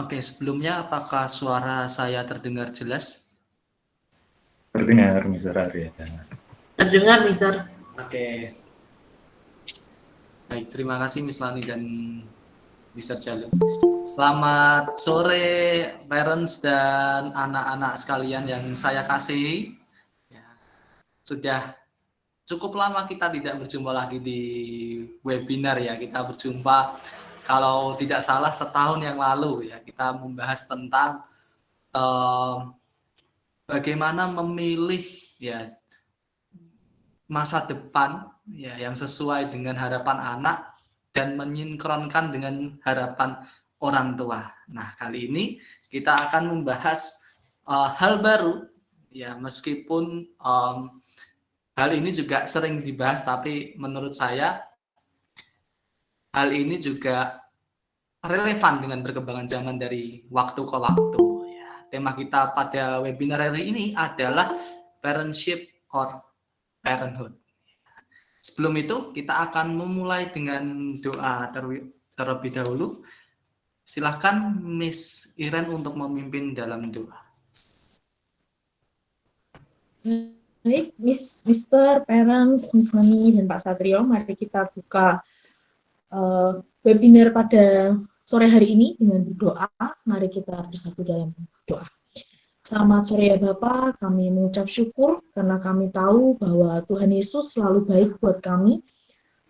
Oke, sebelumnya apakah suara saya terdengar jelas? Terdengar, Mr. Arya. Terdengar, Mister. Oke, baik. Terima kasih Miss Lani dan Mr. Jalil. Selamat sore, parents dan anak-anak sekalian yang saya kasihi. Ya, sudah cukup lama kita tidak berjumpa lagi di webinar ya. Kita berjumpa kalau tidak salah setahun yang lalu ya. Kita membahas tentang bagaimana memilih ya masa depan ya yang sesuai dengan harapan anak dan menyinkronkan dengan harapan orang tua. Nah, kali ini kita akan membahas hal baru ya, meskipun hal ini juga sering dibahas, tapi menurut saya hal ini juga relevan dengan perkembangan zaman dari waktu ke waktu ya. Tema kita pada webinar hari ini adalah parentship or parenthood. Sebelum itu kita akan memulai dengan doa terlebih dahulu. Silahkan Miss Iren untuk memimpin dalam doa. Baik, Mr. Parents, Miss Lani, dan Pak Satrio, mari kita buka webinar pada sore hari ini dengan berdoa. Mari kita bersatu dalam doa. Selamat sore ya Bapak, kami mengucap syukur karena kami tahu bahwa Tuhan Yesus selalu baik buat kami,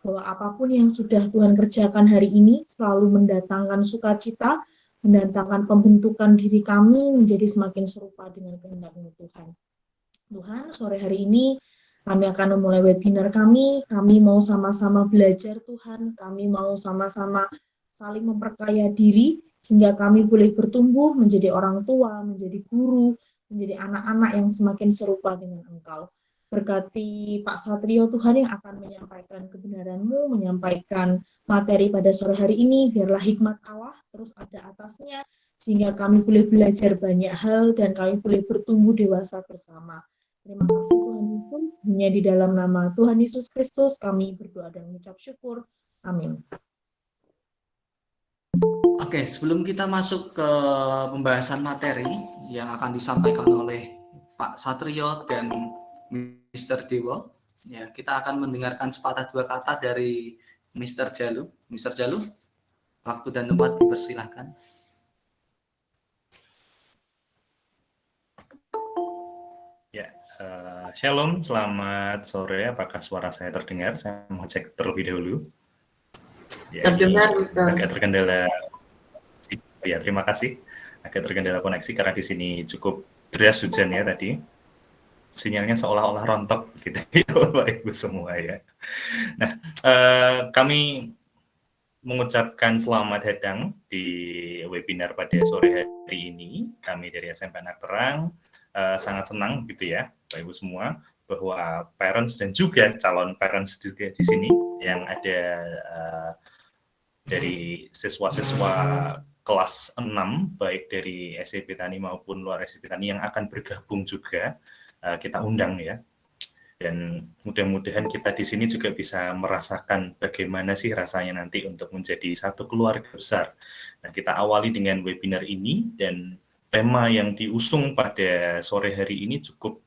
bahwa apapun yang sudah Tuhan kerjakan hari ini selalu mendatangkan sukacita, mendatangkan pembentukan diri kami menjadi semakin serupa dengan kehendak-Mu Tuhan. Tuhan, sore hari ini kami akan memulai webinar kami mau sama-sama belajar Tuhan, kami mau sama-sama saling memperkaya diri, sehingga kami boleh bertumbuh menjadi orang tua, menjadi guru, menjadi anak-anak yang semakin serupa dengan Engkau. Berkati Pak Satrio Tuhan yang akan menyampaikan kebenaran-Mu, menyampaikan materi pada sore hari ini, biarlah hikmat Allah terus ada atasnya, sehingga kami boleh belajar banyak hal dan kami boleh bertumbuh dewasa bersama. Terima kasih Tuhan Yesus, hanya di dalam nama Tuhan Yesus Kristus kami berdoa dan mengucap syukur. Amin. Oke, sebelum kita masuk ke pembahasan materi yang akan disampaikan oleh Pak Satrio dan Mr. Dewo, ya kita akan mendengarkan sepatah dua kata dari Mr. Jalu. Mr. Jalu, waktu dan tempat dipersilahkan. Ya, Shalom, selamat sore. Apakah suara saya terdengar? Saya mau cek terlebih dahulu. Ya, terdengar, Mister. Agak terkendala. Ya, terima kasih. Agak terkendala koneksi karena di sini cukup deras hujan ya tadi. Sinyalnya seolah-olah rontok gitu ya, Bapak Ibu semua ya. Nah, kami mengucapkan selamat datang di webinar pada sore hari ini. Kami dari SMP Anak Terang sangat senang gitu ya, Bapak Ibu semua, bahwa parents dan juga calon parents juga di sini yang ada dari siswa-siswa kelas 6, baik dari SIP Tani maupun luar SIP Tani yang akan bergabung juga, kita undang ya. Dan mudah-mudahan kita di sini juga bisa merasakan bagaimana sih rasanya nanti untuk menjadi satu keluarga besar. Nah, kita awali dengan webinar ini, dan tema yang diusung pada sore hari ini cukup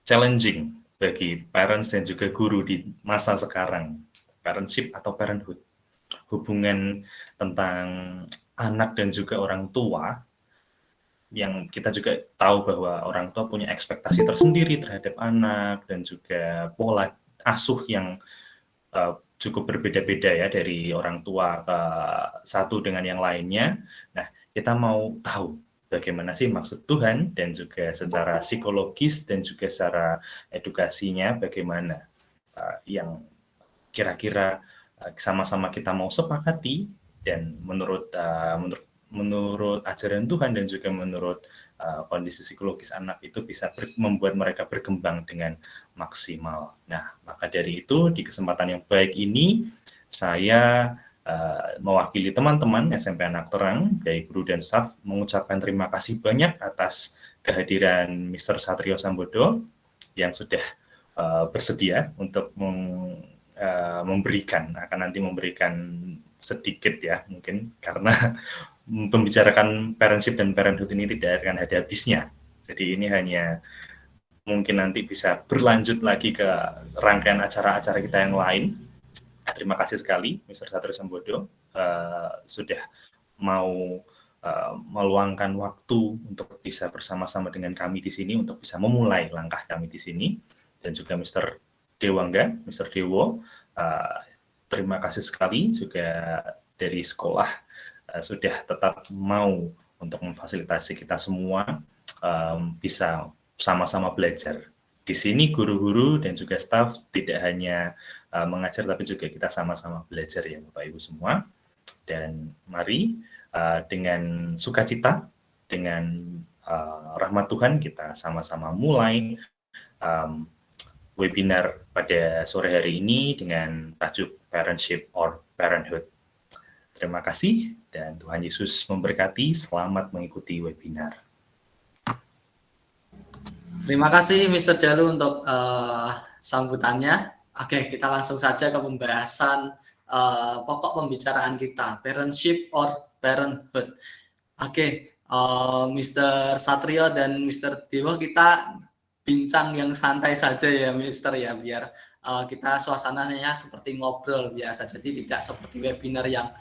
challenging bagi parents dan juga guru di masa sekarang. Parentship atau parenthood. Hubungan tentang anak dan juga orang tua, yang kita juga tahu bahwa orang tua punya ekspektasi tersendiri terhadap anak dan juga pola asuh yang cukup berbeda-beda ya dari orang tua satu dengan yang lainnya. Nah, kita mau tahu bagaimana sih maksud Tuhan dan juga secara psikologis dan juga secara edukasinya bagaimana yang kira-kira sama-sama kita mau sepakati, dan menurut ajaran Tuhan dan juga menurut kondisi psikologis anak itu bisa membuat mereka berkembang dengan maksimal. Nah, maka dari itu di kesempatan yang baik ini saya mewakili teman-teman SMP Anak Terang, dari guru dan staf, mengucapkan terima kasih banyak atas kehadiran Mr. Satrio Sambodo yang sudah bersedia untuk akan nanti memberikan sedikit ya mungkin, karena membicarakan parentship dan parenthood ini tidak akan ada habisnya. Jadi ini hanya mungkin nanti bisa berlanjut lagi ke rangkaian acara-acara kita yang lain. Terima kasih sekali Mr. Satrio Sambodo sudah mau meluangkan waktu untuk bisa bersama-sama dengan kami di sini, untuk bisa memulai langkah kami di sini, dan juga Mr. Dewangga, Mr. Dewo, terima kasih sekali juga dari sekolah sudah tetap mau untuk memfasilitasi kita semua bisa sama-sama belajar. Di sini guru-guru dan juga staf tidak hanya mengajar, tapi juga kita sama-sama belajar ya Bapak Ibu semua. Dan mari dengan sukacita, dengan rahmat Tuhan kita sama-sama mulai webinar pada sore hari ini dengan tajuk Parentship or Parenthood. Terima kasih dan Tuhan Yesus memberkati. Selamat mengikuti webinar. Terima kasih Mr. Jalu untuk sambutannya. Oke, kita langsung saja ke pembahasan pokok pembicaraan kita, parentship or parenthood. Oke, Mr. Satrio dan Mr. Dewo, kita bincang yang santai saja ya Mr. ya, biar kita suasananya seperti ngobrol biasa, jadi tidak seperti webinar yang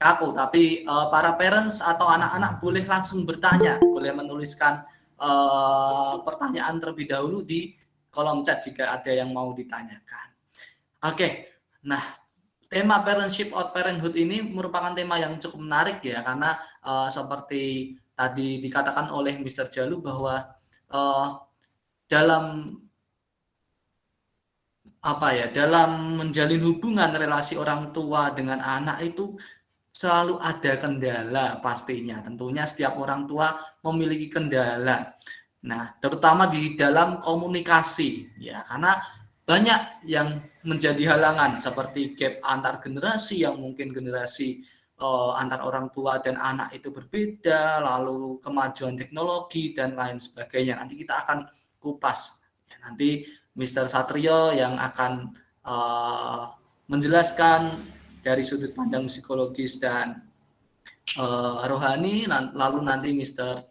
kaku, tapi para parents atau anak-anak boleh langsung bertanya, boleh menuliskan pertanyaan terlebih dahulu di kolom chat jika ada yang mau ditanyakan. Oke, nah tema parentship or parenthood ini merupakan tema yang cukup menarik ya, karena seperti tadi dikatakan oleh Mr. Jalu bahwa dalam menjalin hubungan relasi orang tua dengan anak itu selalu ada kendala pastinya. Tentunya setiap orang tua memiliki kendala. Nah, terutama di dalam komunikasi ya, karena banyak yang menjadi halangan seperti gap antar generasi yang mungkin generasi antar orang tua dan anak itu berbeda, lalu kemajuan teknologi dan lain sebagainya. Nanti kita akan kupas. Ya, nanti Mr. Satrio yang akan menjelaskan dari sudut pandang psikologis dan rohani, lalu nanti Mr.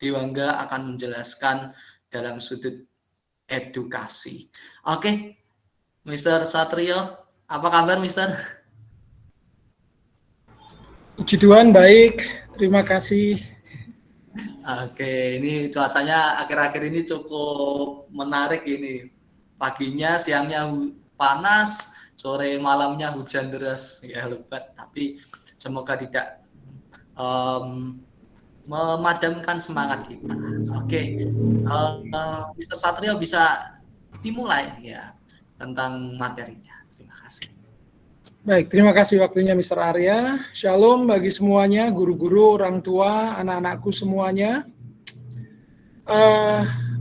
Dewangga akan menjelaskan dalam sudut edukasi. Oke, Mr. Satrio, apa kabar Mr.? Puji Tuhan, baik. Terima kasih. Oke, ini cuacanya akhir-akhir ini cukup menarik ini. Paginya, siangnya panas, sore malamnya hujan deras ya, lebat, tapi semoga tidak memadamkan semangat kita. Oke, Mr. Satrio bisa dimulai ya tentang materinya. Terima kasih. Baik, terima kasih waktunya Mr. Arya. Shalom bagi semuanya, guru-guru, orang tua, anak-anakku semuanya.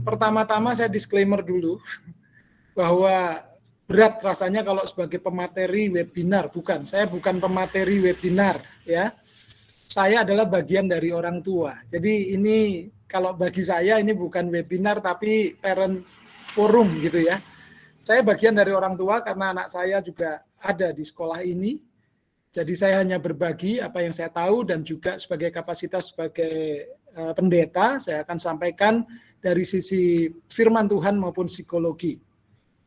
Pertama-tama saya disclaimer dulu bahwa berat rasanya kalau sebagai pemateri webinar. Bukan, saya bukan pemateri webinar ya. Saya adalah bagian dari orang tua. Jadi ini kalau bagi saya ini bukan webinar tapi parent forum gitu ya. Saya bagian dari orang tua karena anak saya juga ada di sekolah ini. Jadi saya hanya berbagi apa yang saya tahu dan juga sebagai kapasitas sebagai pendeta saya akan sampaikan dari sisi firman Tuhan maupun psikologi.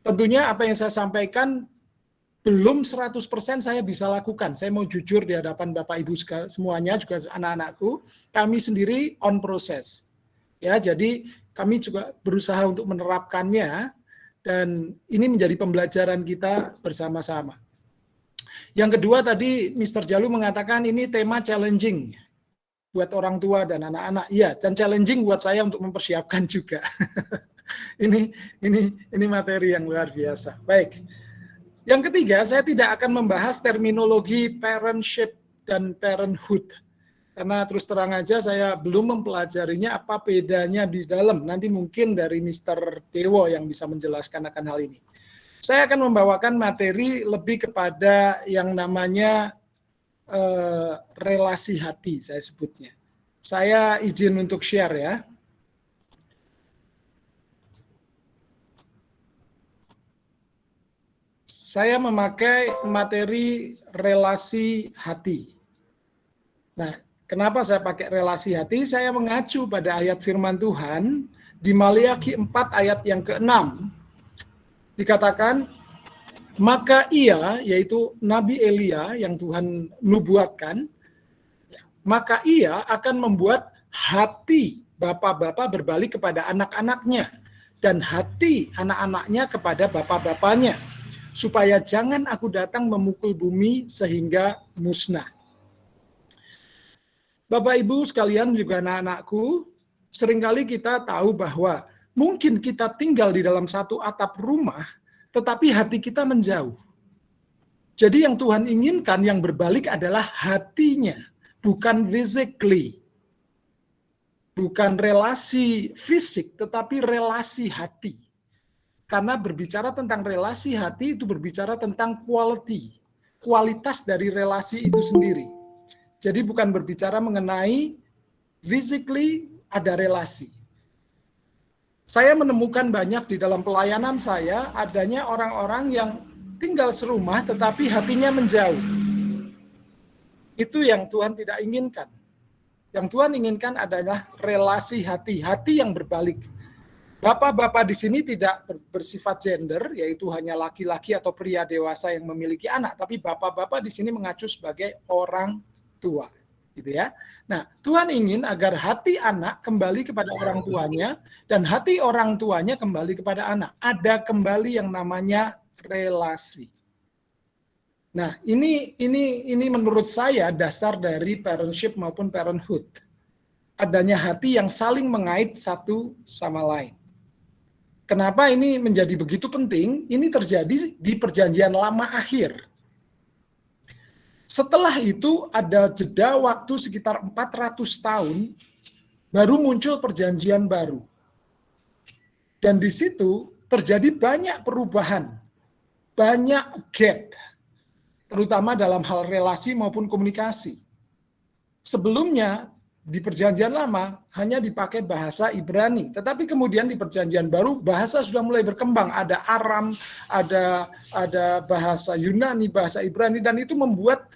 Tentunya apa yang saya sampaikan belum 100% saya bisa lakukan. Saya mau jujur di hadapan Bapak Ibu semuanya, juga anak-anakku, kami sendiri on proses. Ya, jadi kami juga berusaha untuk menerapkannya dan ini menjadi pembelajaran kita bersama-sama. Yang kedua tadi Mr. Jalu mengatakan ini tema challenging buat orang tua dan anak-anak. Iya, dan challenging buat saya untuk mempersiapkan juga. Ini materi yang luar biasa. Baik. Yang ketiga, saya tidak akan membahas terminologi parentship dan parenthood. Karena terus terang aja saya belum mempelajarinya apa bedanya di dalam. Nanti mungkin dari Mr. Dewo yang bisa menjelaskan akan hal ini. Saya akan membawakan materi lebih kepada yang namanya relasi hati, saya sebutnya. Saya izin untuk share ya. saya memakai materi relasi hati. Nah, kenapa saya pakai relasi hati? Saya mengacu pada ayat firman Tuhan di Maliaki 4 ayat yang ke-6. Dikatakan, maka ia, yaitu Nabi Elia yang Tuhan nubuatkan, maka ia akan membuat hati bapak-bapak berbalik kepada anak-anaknya, dan hati anak-anaknya kepada bapak-bapaknya, supaya jangan aku datang memukul bumi sehingga musnah. Bapak Ibu sekalian juga anak-anakku, seringkali kita tahu bahwa mungkin kita tinggal di dalam satu atap rumah, tetapi hati kita menjauh. Jadi yang Tuhan inginkan yang berbalik adalah hatinya, bukan physically. Bukan relasi fisik, tetapi relasi hati. Karena berbicara tentang relasi hati itu berbicara tentang quality, kualitas dari relasi itu sendiri. Jadi bukan berbicara mengenai physically ada relasi. Saya menemukan banyak di dalam pelayanan saya adanya orang-orang yang tinggal serumah tetapi hatinya menjauh. Itu yang Tuhan tidak inginkan. Yang Tuhan inginkan adalah relasi hati, hati yang berbalik. Bapak-bapak di sini tidak bersifat gender, yaitu hanya laki-laki atau pria dewasa yang memiliki anak, tapi bapak-bapak di sini mengacu sebagai orang tua, gitu ya. Nah, Tuhan ingin agar hati anak kembali kepada orang tuanya dan hati orang tuanya kembali kepada anak. Ada kembali yang namanya relasi. Nah, ini menurut saya dasar dari parentship maupun parenthood. Adanya hati yang saling mengait satu sama lain. Kenapa ini menjadi begitu penting? Ini terjadi di Perjanjian Lama akhir. Setelah itu ada jeda waktu sekitar 400 tahun, baru muncul Perjanjian Baru. Dan di situ terjadi banyak perubahan, banyak gap, terutama dalam hal relasi maupun komunikasi. Sebelumnya, di Perjanjian Lama hanya dipakai bahasa Ibrani, tetapi kemudian di Perjanjian Baru bahasa sudah mulai berkembang. Ada Aram, ada bahasa Yunani, bahasa Ibrani, dan itu membuat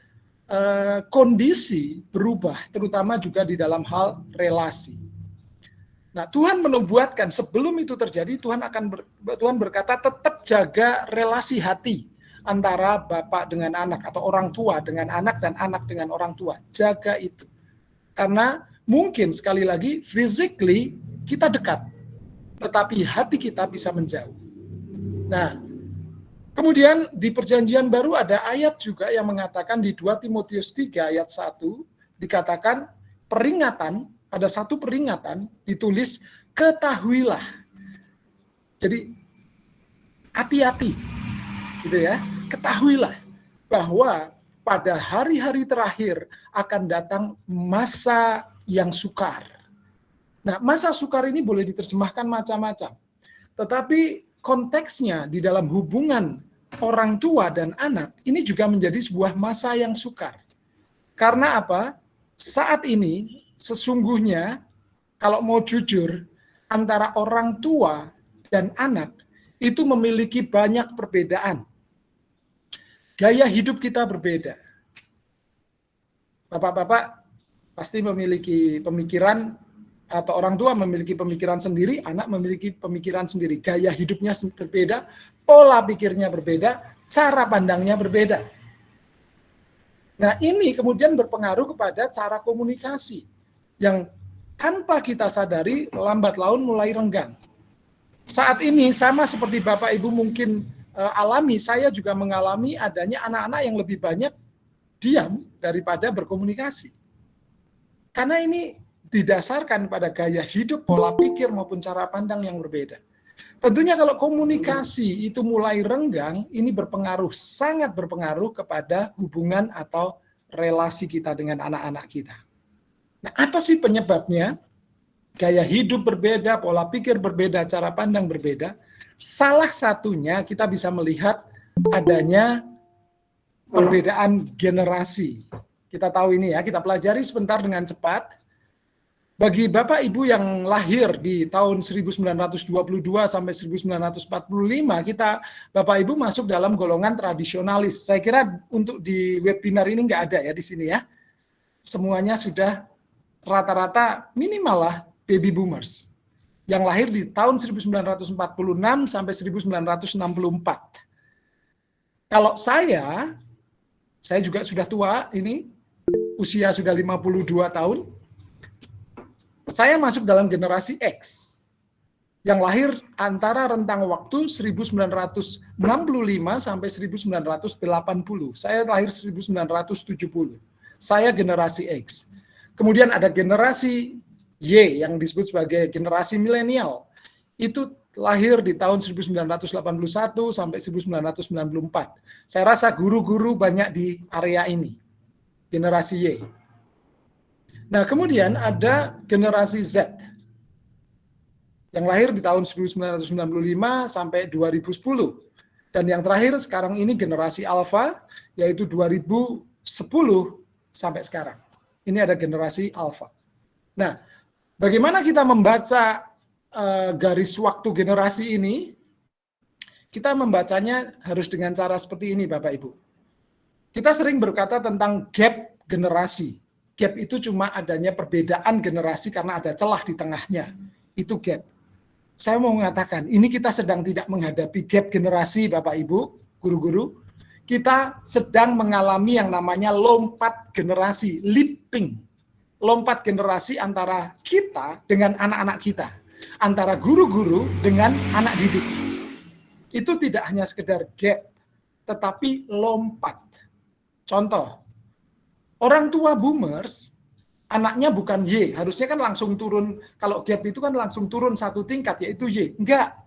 kondisi berubah, terutama juga di dalam hal relasi. Nah, Tuhan menubuatkan sebelum itu terjadi, Tuhan berkata tetap jaga relasi hati antara bapak dengan anak atau orang tua dengan anak dan anak dengan orang tua. Jaga itu. Karena mungkin sekali lagi physically kita dekat, tetapi hati kita bisa menjauh. Nah, kemudian di Perjanjian Baru ada ayat juga yang mengatakan di 2 Timotius 3 ayat 1 dikatakan peringatan, ada satu peringatan ditulis ketahuilah. Jadi hati-hati. Gitu ya, ketahuilah bahwa pada hari-hari terakhir akan datang masa yang sukar. Nah, masa sukar ini boleh diterjemahkan macam-macam. Tetapi konteksnya di dalam hubungan orang tua dan anak, ini juga menjadi sebuah masa yang sukar. Karena apa? Saat ini, sesungguhnya, kalau mau jujur, antara orang tua dan anak, itu memiliki banyak perbedaan. Gaya hidup kita berbeda. Bapak-bapak pasti memiliki pemikiran, atau orang tua memiliki pemikiran sendiri, anak memiliki pemikiran sendiri. Gaya hidupnya berbeda, pola pikirnya berbeda, cara pandangnya berbeda. Nah, ini kemudian berpengaruh kepada cara komunikasi yang tanpa kita sadari lambat laun mulai renggang. Saat ini sama seperti Bapak Ibu mungkin alami, saya juga mengalami adanya anak-anak yang lebih banyak diam daripada berkomunikasi. Karena ini didasarkan pada gaya hidup, pola pikir maupun cara pandang yang berbeda. Tentunya kalau komunikasi itu mulai renggang, ini berpengaruh, sangat berpengaruh kepada hubungan atau relasi kita dengan anak-anak kita. Nah, apa sih penyebabnya? Gaya hidup berbeda, pola pikir berbeda, cara pandang berbeda. Salah satunya kita bisa melihat adanya perbedaan generasi. Kita tahu ini ya, kita pelajari sebentar dengan cepat. Bagi Bapak Ibu yang lahir di tahun 1922 sampai 1945, Bapak Ibu masuk dalam golongan tradisionalis. Saya kira untuk di webinar ini nggak ada ya di sini ya. Semuanya sudah rata-rata minimal lah baby boomers yang lahir di tahun 1946 sampai 1964. Kalau saya juga sudah tua ini, usia sudah 52 tahun. Saya masuk dalam generasi X yang lahir antara rentang waktu 1965 sampai 1980. Saya lahir 1970. Saya generasi X. Kemudian ada generasi Y yang disebut sebagai generasi milenial. Itu lahir di tahun 1981 sampai 1994. Saya rasa guru-guru banyak di area ini. Generasi Y. Nah, kemudian ada generasi Z yang lahir di tahun 1995 sampai 2010. Dan yang terakhir sekarang ini generasi Alpha, yaitu 2010 sampai sekarang. Ini ada generasi Alpha. Nah, bagaimana kita membaca garis waktu generasi ini? Kita membacanya harus dengan cara seperti ini, Bapak Ibu. Kita sering berkata tentang gap generasi. Gap itu cuma adanya perbedaan generasi karena ada celah di tengahnya. Itu gap. Saya mau mengatakan, ini kita sedang tidak menghadapi gap generasi, Bapak Ibu, guru-guru. Kita sedang mengalami yang namanya lompat generasi, leaping. Lompat generasi antara kita dengan anak-anak kita. Antara guru-guru dengan anak didik. Itu tidak hanya sekedar gap, tetapi lompat. Contoh, orang tua boomers, anaknya bukan Y, harusnya kan langsung turun, kalau gap itu kan langsung turun satu tingkat, yaitu Y. Enggak.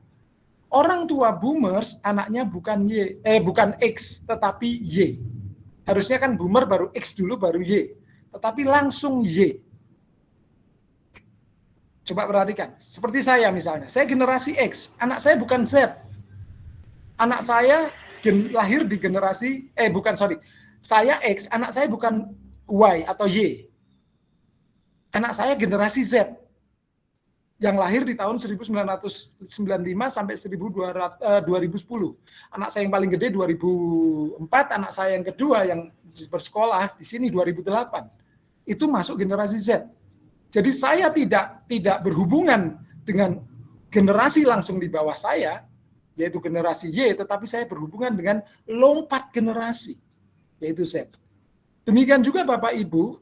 Orang tua boomers, anaknya bukan bukan X, tetapi Y. Harusnya kan boomer baru X dulu, baru Y. Tetapi langsung Y. Coba perhatikan, seperti saya misalnya, saya generasi X, anak saya bukan Z. Anak saya lahir di generasi, saya X, anak saya bukan Y atau Y. Anak saya generasi Z yang lahir di tahun 1995 sampai 2010. Anak saya yang paling gede 2004, anak saya yang kedua yang bersekolah di sini 2008. Itu masuk generasi Z. Jadi saya tidak berhubungan dengan generasi langsung di bawah saya, yaitu generasi Y, tetapi saya berhubungan dengan lompat generasi, yaitu Z. Demikian juga Bapak Ibu,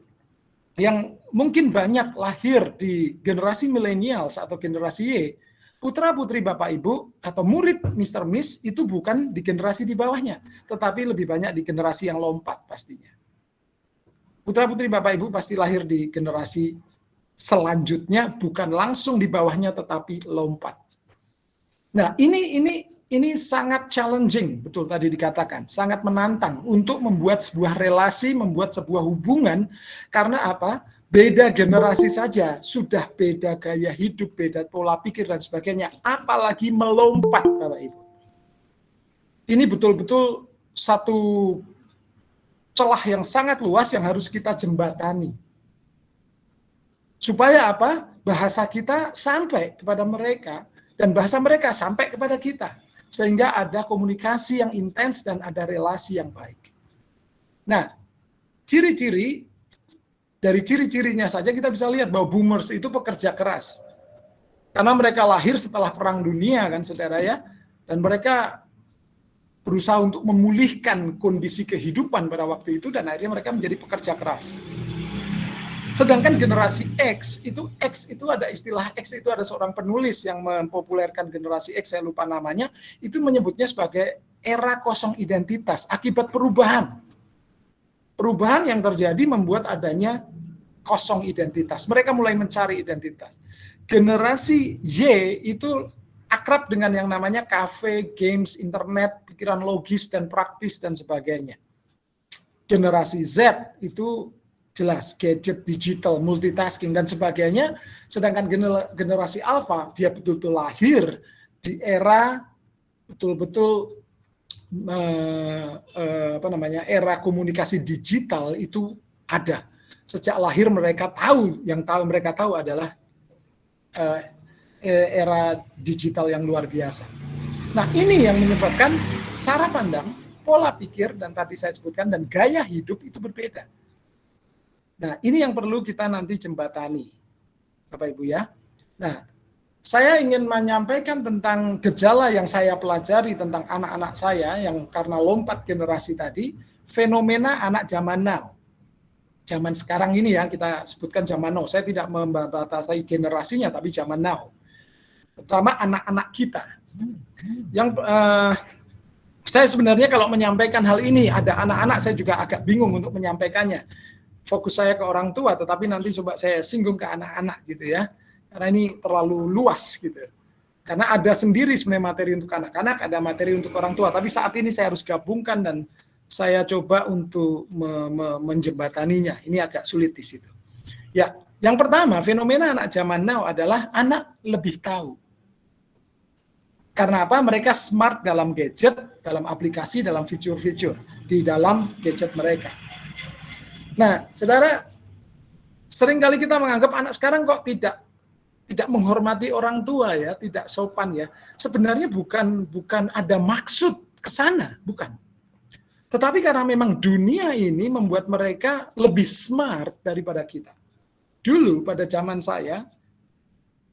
yang mungkin banyak lahir di generasi millennials atau generasi Y, putra-putri Bapak Ibu atau murid Mr. Miss itu bukan di generasi di bawahnya, tetapi lebih banyak di generasi yang lompat pastinya. Putra-putri Bapak Ibu pasti lahir di generasi selanjutnya, bukan langsung di bawahnya, tetapi lompat. Nah, ini sangat challenging, betul tadi dikatakan, sangat menantang untuk membuat sebuah relasi, membuat sebuah hubungan, karena apa? Beda generasi saja, sudah beda gaya hidup, beda pola pikir, dan sebagainya. Apalagi melompat, Bapak Ibu. Ini betul-betul satu celah yang sangat luas yang harus kita jembatani. Supaya apa? Bahasa kita sampai kepada mereka, dan bahasa mereka sampai kepada kita. Sehingga ada komunikasi yang intens dan ada relasi yang baik. Nah, dari ciri-cirinya saja kita bisa lihat bahwa boomers itu pekerja keras. Karena mereka lahir setelah Perang Dunia kan saudara ya, dan mereka berusaha untuk memulihkan kondisi kehidupan pada waktu itu, dan akhirnya mereka menjadi pekerja keras. Sedangkan generasi X itu ada istilah X, itu ada seorang penulis yang mempopulerkan generasi X, saya lupa namanya, itu menyebutnya sebagai era kosong identitas akibat perubahan. Perubahan yang terjadi membuat adanya kosong identitas. Mereka mulai mencari identitas. Generasi Y itu akrab dengan yang namanya kafe, games, internet, pikiran logis dan praktis dan sebagainya. Generasi Z itu jelas gadget, digital, multitasking dan sebagainya. Sedangkan generasi Alpha dia betul-betul lahir di era betul-betul era komunikasi digital itu ada. sejak lahir mereka tahu, mereka tahu adalah era digital yang luar biasa. Nah, ini yang menyebabkan cara pandang, pola pikir, dan tadi saya sebutkan, dan gaya hidup itu berbeda. Nah, ini yang perlu kita nanti jembatani, Bapak Ibu ya. Nah, saya ingin menyampaikan tentang gejala yang saya pelajari tentang anak-anak saya yang karena lompat generasi tadi, fenomena anak zaman now. Zaman sekarang ini ya, kita sebutkan zaman now. Saya tidak membatasi generasinya, tapi zaman now. Terutama anak-anak kita. Yang saya sebenarnya kalau menyampaikan hal ini, ada anak-anak saya juga agak bingung untuk menyampaikannya. Fokus saya ke orang tua, tetapi nanti coba saya singgung ke anak-anak gitu ya. Karena ini terlalu luas gitu. Karena ada sendiri sebenarnya materi untuk anak-anak, ada materi untuk orang tua. Tapi saat ini saya harus gabungkan dan saya coba untuk menjembataninya. Ini agak sulit di situ. Ya, yang pertama, fenomena anak zaman now adalah anak lebih tahu. Karena apa? Mereka smart dalam gadget, dalam aplikasi, dalam fitur-fitur di dalam gadget mereka. Nah, saudara, seringkali kita menganggap anak sekarang kok tidak menghormati orang tua ya, tidak sopan ya. Sebenarnya bukan ada maksud ke sana, bukan. Tetapi karena memang dunia ini membuat mereka lebih smart daripada kita. Dulu pada zaman saya,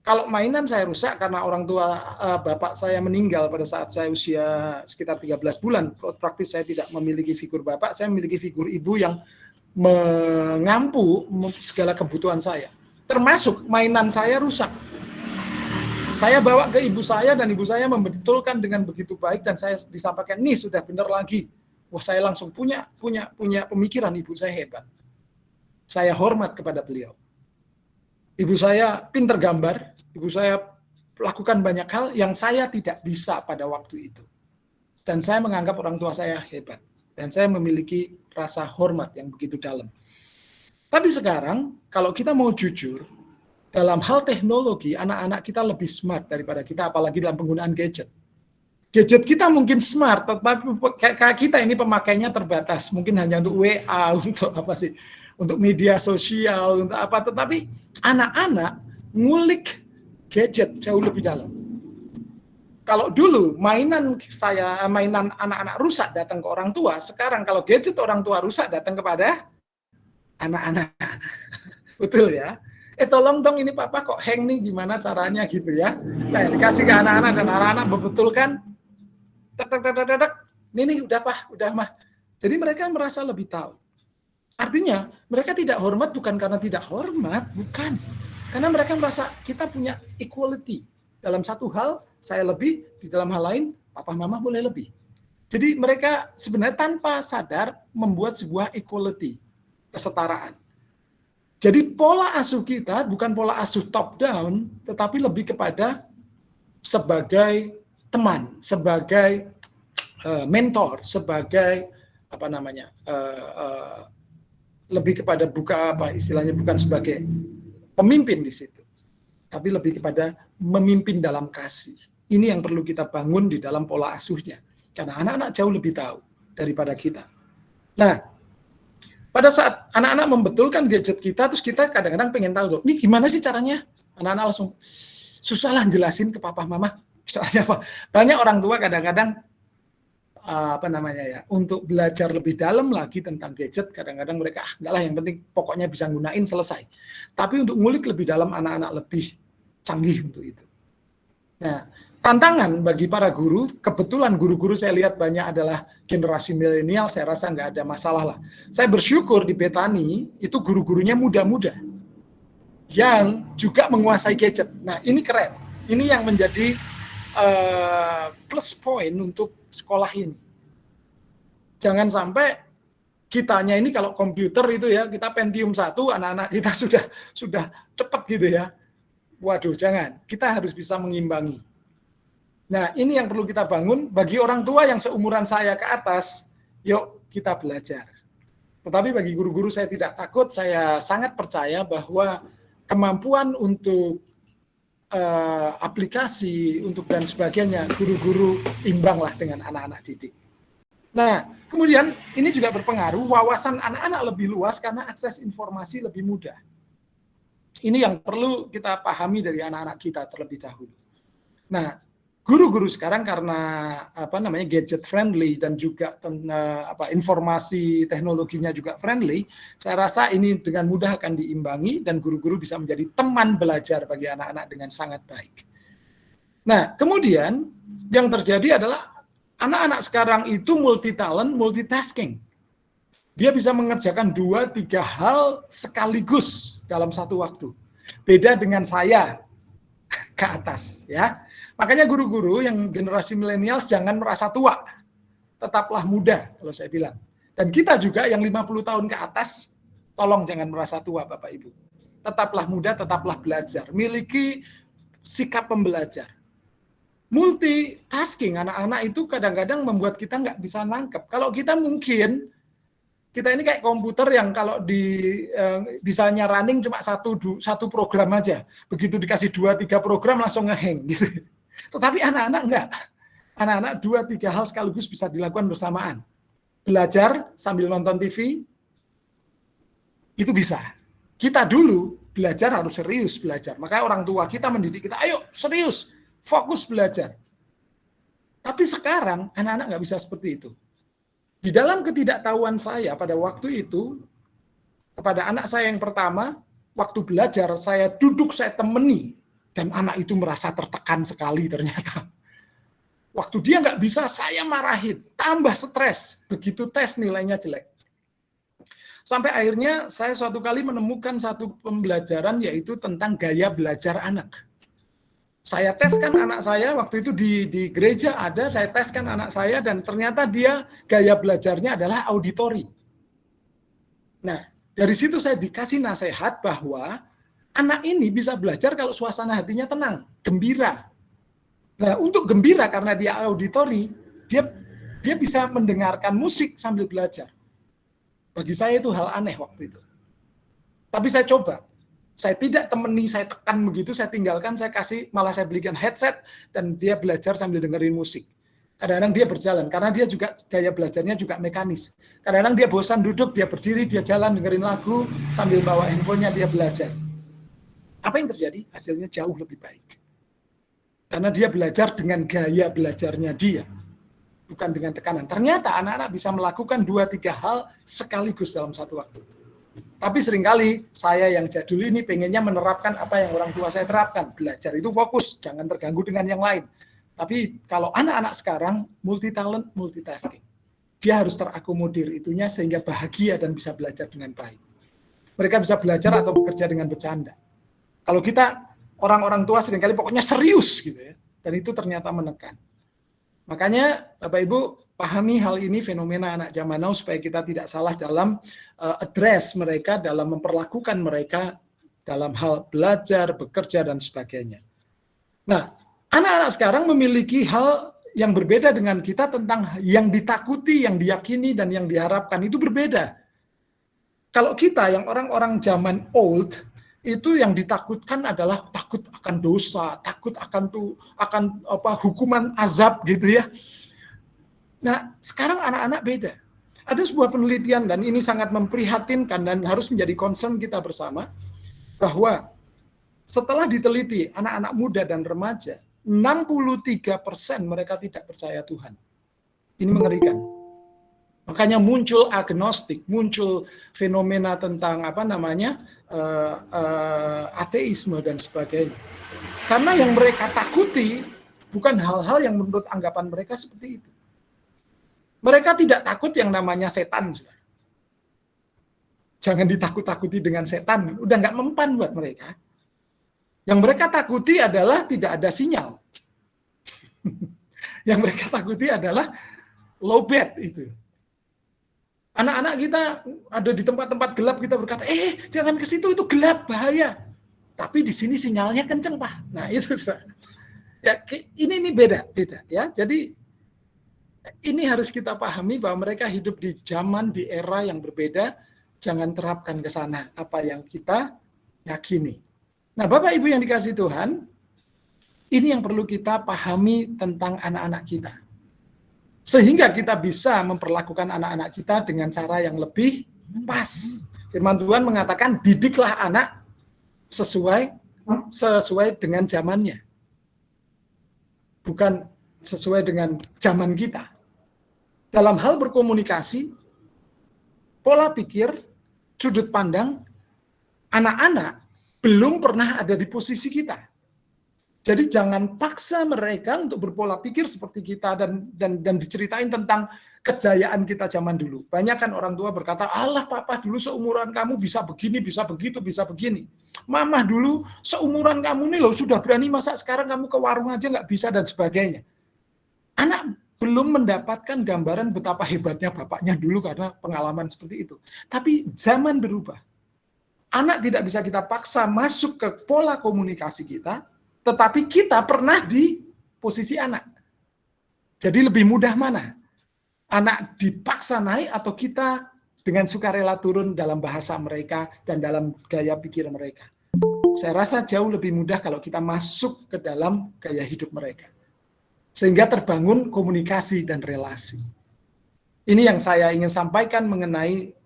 kalau mainan saya rusak karena orang tua bapak saya meninggal pada saat saya usia sekitar 13 bulan, praktis saya tidak memiliki figur bapak, saya memiliki figur ibu yang mengampu segala kebutuhan saya. Termasuk mainan saya rusak. Saya bawa ke ibu saya dan ibu saya membetulkan dengan begitu baik dan saya disampaikan, nih sudah benar lagi. Wah, saya langsung punya pemikiran, ibu saya hebat. Saya hormat kepada beliau. Ibu saya pinter gambar, ibu saya lakukan banyak hal yang saya tidak bisa pada waktu itu. Dan saya menganggap orang tua saya hebat. Dan saya memiliki rasa hormat yang begitu dalam. Tapi sekarang, kalau kita mau jujur, dalam hal teknologi, anak-anak kita lebih smart daripada kita, apalagi dalam penggunaan gadget. Gadget kita mungkin smart, tetapi kita ini pemakainya terbatas. Mungkin hanya untuk WA, untuk apa sih? Untuk media sosial, untuk apa. Tetapi anak-anak ngulik gadget jauh lebih dalam. Kalau dulu mainan anak-anak rusak datang ke orang tua, sekarang kalau gadget orang tua rusak datang kepada anak-anak. Betul ya? Tolong dong ini papa kok hang nih, gimana caranya gitu ya. Nah, dikasih ke anak-anak dan anak-anak membetulkan. Ini udah pak, udah mah. Jadi mereka merasa lebih tahu. Artinya mereka tidak hormat bukan karena tidak hormat, bukan. Karena mereka merasa kita punya equality. Dalam satu hal saya lebih, di dalam hal lain papa mama boleh lebih. Jadi mereka sebenarnya tanpa sadar membuat sebuah equality, kesetaraan. Jadi pola asuh kita bukan pola asuh top down, tetapi lebih kepada sebagai teman, sebagai mentor, sebagai lebih kepada bukan sebagai pemimpin di situ, tapi lebih kepada memimpin dalam kasih. Ini yang perlu kita bangun di dalam pola asuhnya, karena anak-anak jauh lebih tahu daripada kita. Nah, pada saat anak-anak membetulkan gadget kita, terus kita kadang-kadang pengen tahu, ini gimana sih caranya? Anak-anak langsung susah lah jelasin ke papa mama. Soalnya apa? Banyak orang tua kadang-kadang untuk belajar lebih dalam lagi tentang gadget, kadang-kadang mereka enggak lah, yang penting pokoknya bisa gunain selesai. Tapi untuk ngulik lebih dalam, anak-anak lebih canggih untuk itu. Nah, tantangan bagi para guru, kebetulan guru-guru saya lihat banyak adalah generasi milenial, saya rasa nggak ada masalah lah. Saya bersyukur di Bethany itu guru-gurunya muda-muda yang juga menguasai gadget. Nah, ini keren. Ini yang menjadi plus point untuk sekolah ini. Jangan sampai kitanya ini kalau komputer itu ya, kita Pentium 1, anak-anak kita sudah cepat gitu ya. Waduh, jangan. Kita harus bisa mengimbangi. Nah, ini yang perlu kita bangun bagi orang tua yang seumuran saya ke atas, yuk kita belajar. Tetapi bagi guru-guru saya tidak takut, saya sangat percaya bahwa kemampuan untuk aplikasi, untuk dan sebagainya, guru-guru imbanglah dengan anak-anak didik. Nah, kemudian ini juga berpengaruh, wawasan anak-anak lebih luas karena akses informasi lebih mudah. Ini yang perlu kita pahami dari anak-anak kita terlebih dahulu. Nah, guru-guru sekarang karena gadget friendly dan juga informasi teknologinya juga friendly, saya rasa ini dengan mudah akan diimbangi dan guru-guru bisa menjadi teman belajar bagi anak-anak dengan sangat baik. Nah, kemudian yang terjadi adalah anak-anak sekarang itu multi talent, multitasking. Dia bisa mengerjakan 2-3 hal sekaligus dalam satu waktu. Beda dengan saya ke atas, ya. Makanya guru-guru yang generasi milenial jangan merasa tua. Tetaplah muda, kalau saya bilang. Dan kita juga yang 50 tahun ke atas, tolong jangan merasa tua, Bapak Ibu. Tetaplah muda, tetaplah belajar. Miliki sikap pembelajar. Multitasking, anak-anak itu kadang-kadang membuat kita nggak bisa nangkep. Kalau kita mungkin, kita ini kayak komputer yang kalau bisanya running cuma satu program aja. Begitu dikasih 2-3 program langsung ngehang gitu. Tetapi anak-anak enggak. Anak-anak 2-3 hal sekaligus bisa dilakukan bersamaan. Belajar sambil nonton TV, itu bisa. Kita dulu belajar harus serius belajar. Makanya orang tua kita mendidik kita, ayo serius, fokus belajar. Tapi sekarang anak-anak nggak bisa seperti itu. Di dalam ketidaktahuan saya pada waktu itu, kepada anak saya yang pertama, waktu belajar saya duduk, saya temeni. Dan anak itu merasa tertekan sekali ternyata. Waktu dia nggak bisa, saya marahin. Tambah stres. Begitu tes nilainya jelek. Sampai akhirnya saya suatu kali menemukan satu pembelajaran yaitu tentang gaya belajar anak. Saya teskan anak saya, waktu itu di gereja ada, saya teskan anak saya dan ternyata dia gaya belajarnya adalah auditori. Nah, dari situ saya dikasih nasihat bahwa anak ini bisa belajar kalau suasana hatinya tenang, gembira. Nah, untuk gembira karena dia auditori, dia bisa mendengarkan musik sambil belajar. Bagi saya itu hal aneh waktu itu. Tapi saya coba. Saya tidak temeni, saya tekan begitu, saya tinggalkan, malah saya belikan headset dan dia belajar sambil dengerin musik. Kadang-kadang dia berjalan, karena dia juga gaya belajarnya juga mekanis. Kadang-kadang dia bosan duduk, dia berdiri, dia jalan dengerin lagu sambil bawa handphonenya dia belajar. Apa yang terjadi? Hasilnya jauh lebih baik. Karena dia belajar dengan gaya belajarnya dia. Bukan dengan tekanan. Ternyata anak-anak bisa melakukan 2-3 hal sekaligus dalam satu waktu. Tapi seringkali saya yang jadul ini pengennya menerapkan apa yang orang tua saya terapkan. Belajar itu fokus, jangan terganggu dengan yang lain. Tapi kalau anak-anak sekarang multi talent, multitasking. Dia harus terakomodir itunya sehingga bahagia dan bisa belajar dengan baik. Mereka bisa belajar atau bekerja dengan bercanda. Kalau kita orang-orang tua seringkali pokoknya serius gitu ya, dan itu ternyata menekan. Makanya Bapak Ibu pahami hal ini fenomena anak zaman now supaya kita tidak salah dalam address mereka, dalam memperlakukan mereka dalam hal belajar, bekerja dan sebagainya. Nah, anak-anak sekarang memiliki hal yang berbeda dengan kita tentang yang ditakuti, yang diyakini dan yang diharapkan itu berbeda. Kalau kita yang orang-orang zaman old itu yang ditakutkan adalah takut akan dosa, takut akan hukuman azab gitu ya. Nah, sekarang anak-anak beda. Ada sebuah penelitian dan ini sangat memprihatinkan dan harus menjadi concern kita bersama bahwa setelah diteliti anak-anak muda dan remaja, 63% mereka tidak percaya Tuhan. Ini mengerikan. Makanya muncul agnostik, muncul fenomena tentang ateisme dan sebagainya. Karena yang mereka takuti bukan hal-hal yang menurut anggapan mereka seperti itu. Mereka tidak takut yang namanya setan. Jangan ditakut-takuti dengan setan, udah nggak mempan buat mereka. Yang mereka takuti adalah tidak ada sinyal. Yang mereka takuti adalah lowbat itu. Anak-anak kita ada di tempat-tempat gelap, kita berkata, jangan ke situ, itu gelap, bahaya. Tapi di sini sinyalnya kenceng, Pak. Nah, itu ya, ini beda ya. Jadi ini harus kita pahami bahwa mereka hidup di zaman, di era yang berbeda. Jangan terapkan ke sana apa yang kita yakini. Nah, Bapak Ibu yang dikasihi Tuhan, ini yang perlu kita pahami tentang anak-anak kita. Sehingga kita bisa memperlakukan anak-anak kita dengan cara yang lebih pas. Firman Tuhan mengatakan, didiklah anak sesuai dengan zamannya. Bukan sesuai dengan zaman kita. Dalam hal berkomunikasi, pola pikir, sudut pandang, anak-anak belum pernah ada di posisi kita. Jadi jangan paksa mereka untuk berpola pikir seperti kita dan diceritain tentang kejayaan kita zaman dulu. Banyak kan orang tua berkata, "Allah, papa dulu seumuran kamu bisa begini, bisa begitu, bisa begini. Mama dulu seumuran kamu nih loh sudah berani, masa sekarang kamu ke warung aja nggak bisa," dan sebagainya. Anak belum mendapatkan gambaran betapa hebatnya bapaknya dulu karena pengalaman seperti itu. Tapi zaman berubah. Anak tidak bisa kita paksa masuk ke pola komunikasi kita, tetapi kita pernah di posisi anak. Jadi lebih mudah mana? Anak dipaksa naik atau kita dengan sukarela turun dalam bahasa mereka dan dalam gaya pikir mereka? Saya rasa jauh lebih mudah kalau kita masuk ke dalam gaya hidup mereka. Sehingga terbangun komunikasi dan relasi. Ini yang saya ingin sampaikan mengenai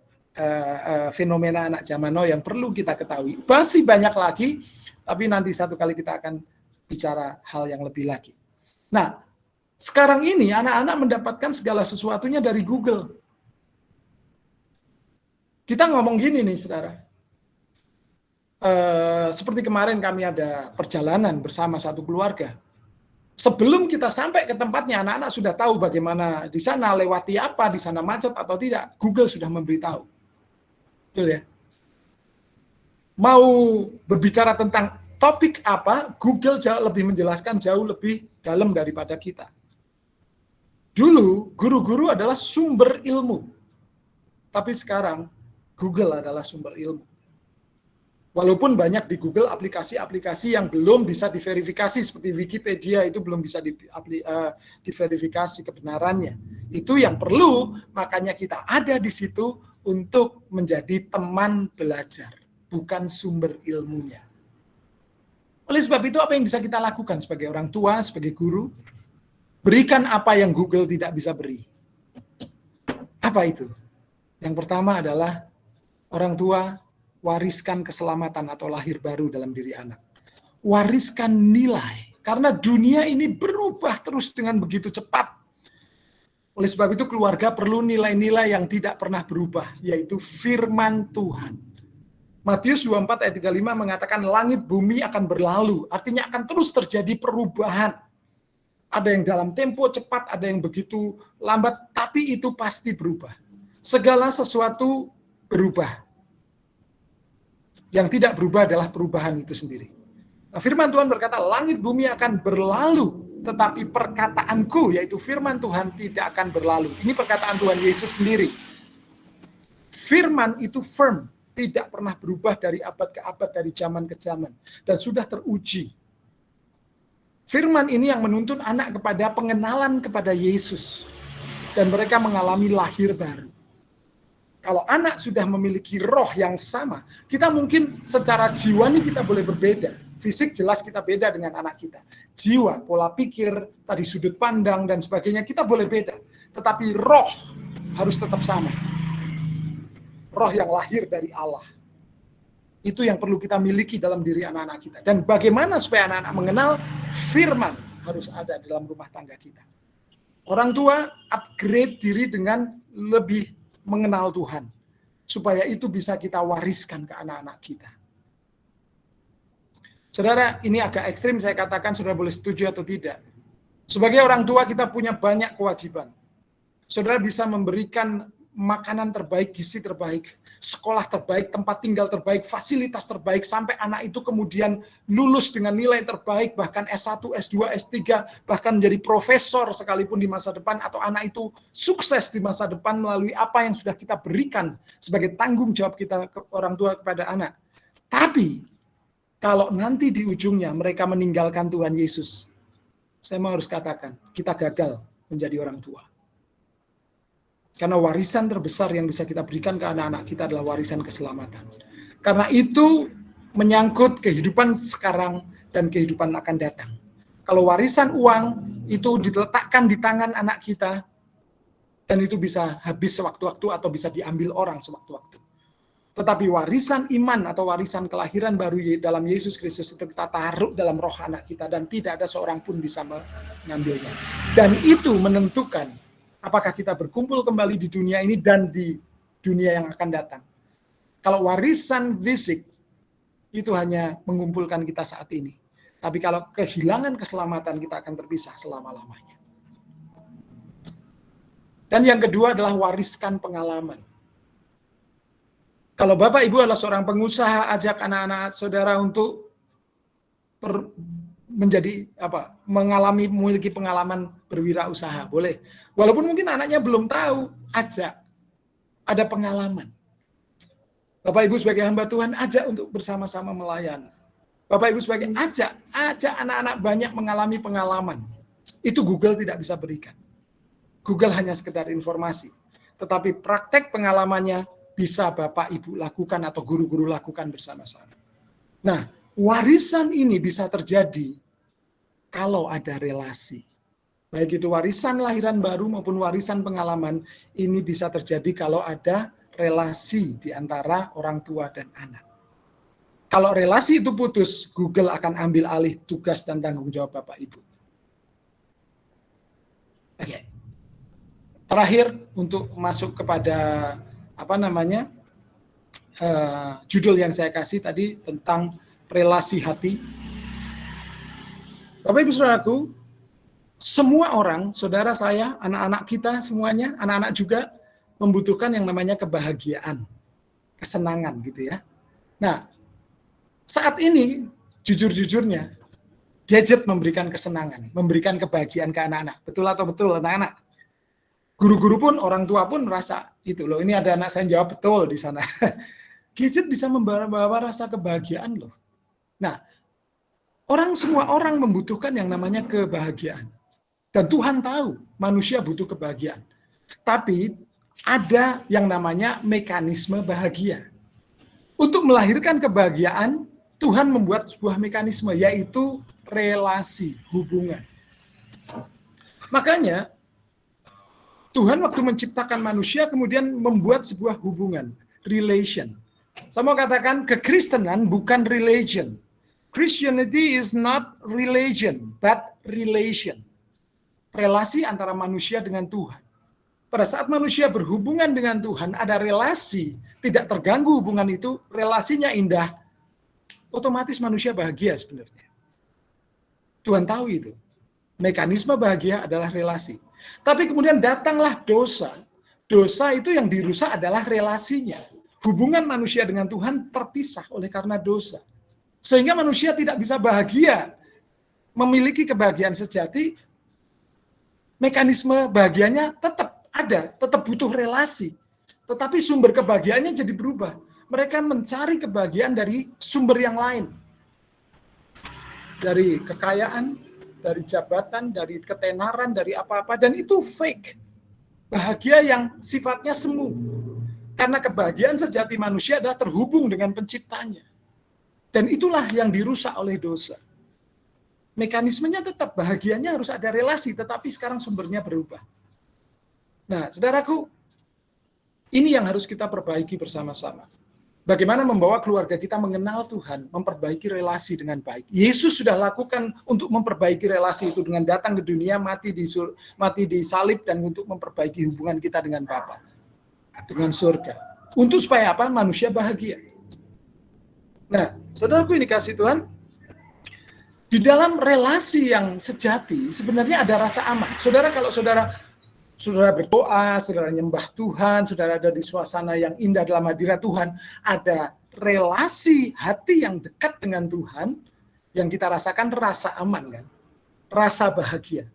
fenomena anak zaman now yang perlu kita ketahui. Masih banyak lagi, tapi nanti satu kali kita akan bicara hal yang lebih lagi. Nah, sekarang ini anak-anak mendapatkan segala sesuatunya dari Google. Kita ngomong gini nih, saudara. Seperti kemarin kami ada perjalanan bersama satu keluarga. Sebelum kita sampai ke tempatnya, anak-anak sudah tahu bagaimana di sana, lewati apa, di sana macet atau tidak. Google sudah memberitahu. Betul ya? Mau berbicara tentang topik apa, Google jauh lebih menjelaskan, jauh lebih dalam daripada kita. Dulu, guru-guru adalah sumber ilmu. Tapi sekarang, Google adalah sumber ilmu. Walaupun banyak di Google aplikasi-aplikasi yang belum bisa diverifikasi, seperti Wikipedia itu belum bisa diverifikasi kebenarannya. Itu yang perlu, makanya kita ada di situ untuk menjadi teman belajar, bukan sumber ilmunya. Oleh sebab itu, apa yang bisa kita lakukan sebagai orang tua, sebagai guru? Berikan apa yang Google tidak bisa beri. Apa itu? Yang pertama adalah orang tua wariskan keselamatan atau lahir baru dalam diri anak. Wariskan nilai, karena dunia ini berubah terus dengan begitu cepat. Oleh sebab itu keluarga perlu nilai-nilai yang tidak pernah berubah, yaitu firman Tuhan. Matius 24 ayat 35 mengatakan langit bumi akan berlalu, artinya akan terus terjadi perubahan. Ada yang dalam tempo cepat, ada yang begitu lambat, tapi itu pasti berubah. Segala sesuatu berubah. Yang tidak berubah adalah perubahan itu sendiri. Nah, firman Tuhan berkata, langit bumi akan berlalu, tetapi perkataanku, yaitu firman Tuhan, tidak akan berlalu. Ini perkataan Tuhan Yesus sendiri. Firman itu firm, tidak pernah berubah dari abad ke abad, dari zaman ke zaman, dan sudah teruji. Firman ini yang menuntun anak kepada pengenalan kepada Yesus, dan mereka mengalami lahir baru. Kalau anak sudah memiliki roh yang sama, kita mungkin secara jiwani kita boleh berbeda. Fisik jelas kita beda dengan anak kita. Jiwa, pola pikir, tadi sudut pandang, dan sebagainya kita boleh beda. Tetapi roh harus tetap sama. Roh yang lahir dari Allah. Itu yang perlu kita miliki dalam diri anak-anak kita. Dan bagaimana supaya anak-anak mengenal firman harus ada dalam rumah tangga kita. Orang tua upgrade diri dengan lebih mengenal Tuhan. Supaya itu bisa kita wariskan ke anak-anak kita. Saudara, ini agak ekstrim saya katakan, saudara boleh setuju atau tidak. Sebagai orang tua kita punya banyak kewajiban. Saudara bisa memberikan makanan terbaik, gizi terbaik, sekolah terbaik, tempat tinggal terbaik, fasilitas terbaik, sampai anak itu kemudian lulus dengan nilai terbaik, bahkan S1, S2, S3, bahkan menjadi profesor sekalipun di masa depan, atau anak itu sukses di masa depan melalui apa yang sudah kita berikan sebagai tanggung jawab kita orang tua kepada anak. Tapi, kalau nanti di ujungnya mereka meninggalkan Tuhan Yesus, saya mau harus katakan, kita gagal menjadi orang tua. Karena warisan terbesar yang bisa kita berikan ke anak-anak kita adalah warisan keselamatan. Karena itu menyangkut kehidupan sekarang dan kehidupan akan datang. Kalau warisan uang itu diletakkan di tangan anak kita, Dan itu bisa habis sewaktu-waktu atau bisa diambil orang sewaktu-waktu. Tetapi warisan iman atau warisan kelahiran baru dalam Yesus Kristus itu kita taruh dalam roh anak kita dan tidak ada seorang pun bisa mengambilnya. Dan itu menentukan apakah kita berkumpul kembali di dunia ini dan di dunia yang akan datang. Kalau warisan fisik itu hanya mengumpulkan kita saat ini. Tapi kalau kehilangan keselamatan kita akan terpisah selama-lamanya. Dan yang kedua adalah wariskan pengalaman. Kalau Bapak Ibu adalah seorang pengusaha, ajak anak-anak saudara untuk memiliki pengalaman berwirausaha, boleh. Walaupun mungkin anaknya belum tahu, ajak. Ada pengalaman. Bapak Ibu sebagai hamba Tuhan, ajak untuk bersama-sama melayani. Bapak Ibu sebagai ajak anak-anak banyak mengalami pengalaman. Itu Google tidak bisa berikan. Google hanya sekedar informasi. Tetapi praktek pengalamannya bisa Bapak Ibu lakukan atau guru-guru lakukan bersama-sama. Nah, warisan ini bisa terjadi kalau ada relasi. Baik itu warisan lahiran baru maupun warisan pengalaman, ini bisa terjadi kalau ada relasi di antara orang tua dan anak. Kalau relasi itu putus, Google akan ambil alih tugas dan tanggung jawab Bapak Ibu. Oke. Terakhir, untuk masuk kepada judul yang saya kasih tadi tentang relasi hati. Bapak Ibu Saudaraku, semua orang, saudara saya, anak-anak kita semuanya, anak-anak juga membutuhkan yang namanya kebahagiaan, kesenangan gitu ya. Nah, saat ini jujur-jujurnya gadget memberikan kesenangan, memberikan kebahagiaan ke anak-anak. Betul atau betul anak-anak? Guru-guru pun, orang tua pun merasa, itu loh, ini ada anak saya yang jawab betul di sana. Gadget bisa membawa rasa kebahagiaan loh. Nah, semua orang membutuhkan yang namanya kebahagiaan. Dan Tuhan tahu manusia butuh kebahagiaan. Tapi ada yang namanya mekanisme bahagia. Untuk melahirkan kebahagiaan, Tuhan membuat sebuah mekanisme, yaitu relasi, hubungan. Makanya, Tuhan waktu menciptakan manusia kemudian membuat sebuah hubungan, relation. Saya mau katakan kekristenan bukan religion. Christianity is not religion, but relation. Relasi antara manusia dengan Tuhan. Pada saat manusia berhubungan dengan Tuhan, ada relasi, tidak terganggu hubungan itu, relasinya indah, otomatis manusia bahagia sebenarnya. Tuhan tahu itu. Mekanisme bahagia adalah relasi. Tapi kemudian datanglah dosa. Dosa itu yang dirusak adalah relasinya. Hubungan manusia dengan Tuhan terpisah oleh karena dosa. Sehingga manusia tidak bisa bahagia. Memiliki kebahagiaan sejati, mekanisme bahagianya tetap ada, tetap butuh relasi. Tetapi sumber kebahagiaannya jadi berubah. Mereka mencari kebahagiaan dari sumber yang lain. Dari kekayaan, dari jabatan, dari ketenaran, dari apa-apa, dan itu fake. Bahagia yang sifatnya semu. Karena kebahagiaan sejati manusia adalah terhubung dengan penciptanya. Dan itulah yang dirusak oleh dosa. Mekanismenya tetap, bahagianya harus ada relasi, tetapi sekarang sumbernya berubah. Nah, saudaraku, ini yang harus kita perbaiki bersama-sama. Bagaimana membawa keluarga kita mengenal Tuhan, memperbaiki relasi dengan baik. Yesus sudah lakukan untuk memperbaiki relasi itu dengan datang ke dunia, mati di salib, dan untuk memperbaiki hubungan kita dengan Bapa, dengan surga. Untuk supaya apa? Manusia bahagia. Nah, saudaraku ini kasih Tuhan, di dalam relasi yang sejati, sebenarnya ada rasa aman. Saudara, kalau saudara berdoa, saudara nyembah Tuhan, saudara ada di suasana yang indah dalam hadirat Tuhan, ada relasi hati yang dekat dengan Tuhan, yang kita rasakan rasa aman kan, rasa bahagia.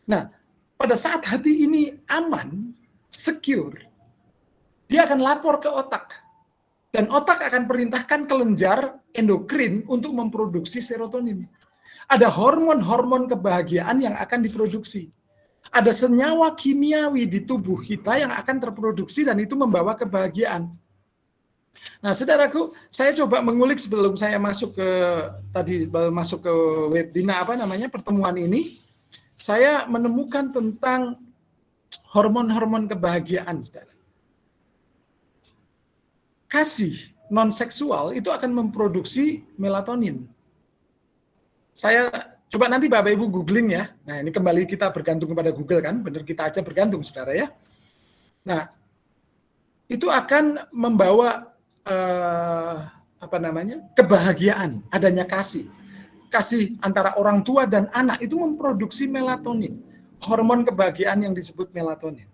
Nah, pada saat hati ini aman, secure, dia akan lapor ke otak. Dan otak akan perintahkan kelenjar endokrin untuk memproduksi serotonin. Ada hormon-hormon kebahagiaan yang akan diproduksi. Ada senyawa kimiawi di tubuh kita yang akan terproduksi dan itu membawa kebahagiaan. Nah, saudaraku, saya coba mengulik sebelum saya masuk ke webinar pertemuan ini, saya menemukan tentang hormon-hormon kebahagiaan, saudara. Kasih non-seksual itu akan memproduksi melatonin. Saya coba nanti Bapak Ibu googling ya. Nah, ini kembali kita bergantung kepada Google kan, benar kita aja bergantung, saudara ya. Nah, itu akan membawa kebahagiaan, adanya kasih. Kasih antara orang tua dan anak itu memproduksi melatonin, hormon kebahagiaan yang disebut melatonin.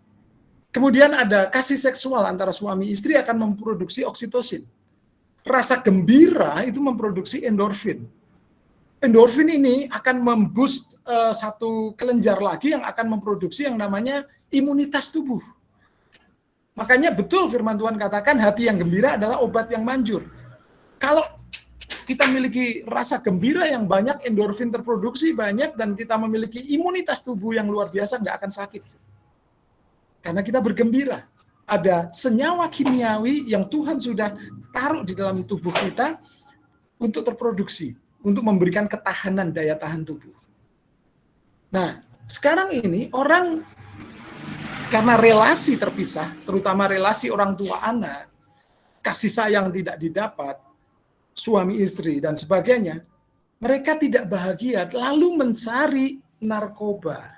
Kemudian ada kasih seksual antara suami istri akan memproduksi oksitosin. Rasa gembira itu memproduksi endorfin. Endorfin ini akan memboost satu kelenjar lagi yang akan memproduksi yang namanya imunitas tubuh. Makanya betul firman Tuhan katakan hati yang gembira adalah obat yang manjur. Kalau kita memiliki rasa gembira yang banyak, endorfin terproduksi banyak, dan kita memiliki imunitas tubuh yang luar biasa, nggak akan sakit. Karena kita bergembira. Ada senyawa kimiawi yang Tuhan sudah taruh di dalam tubuh kita untuk terproduksi, untuk memberikan ketahanan daya tahan tubuh. Nah, sekarang ini orang karena relasi terpisah, terutama relasi orang tua anak, kasih sayang tidak didapat, suami istri dan sebagainya, mereka tidak bahagia, lalu mencari narkoba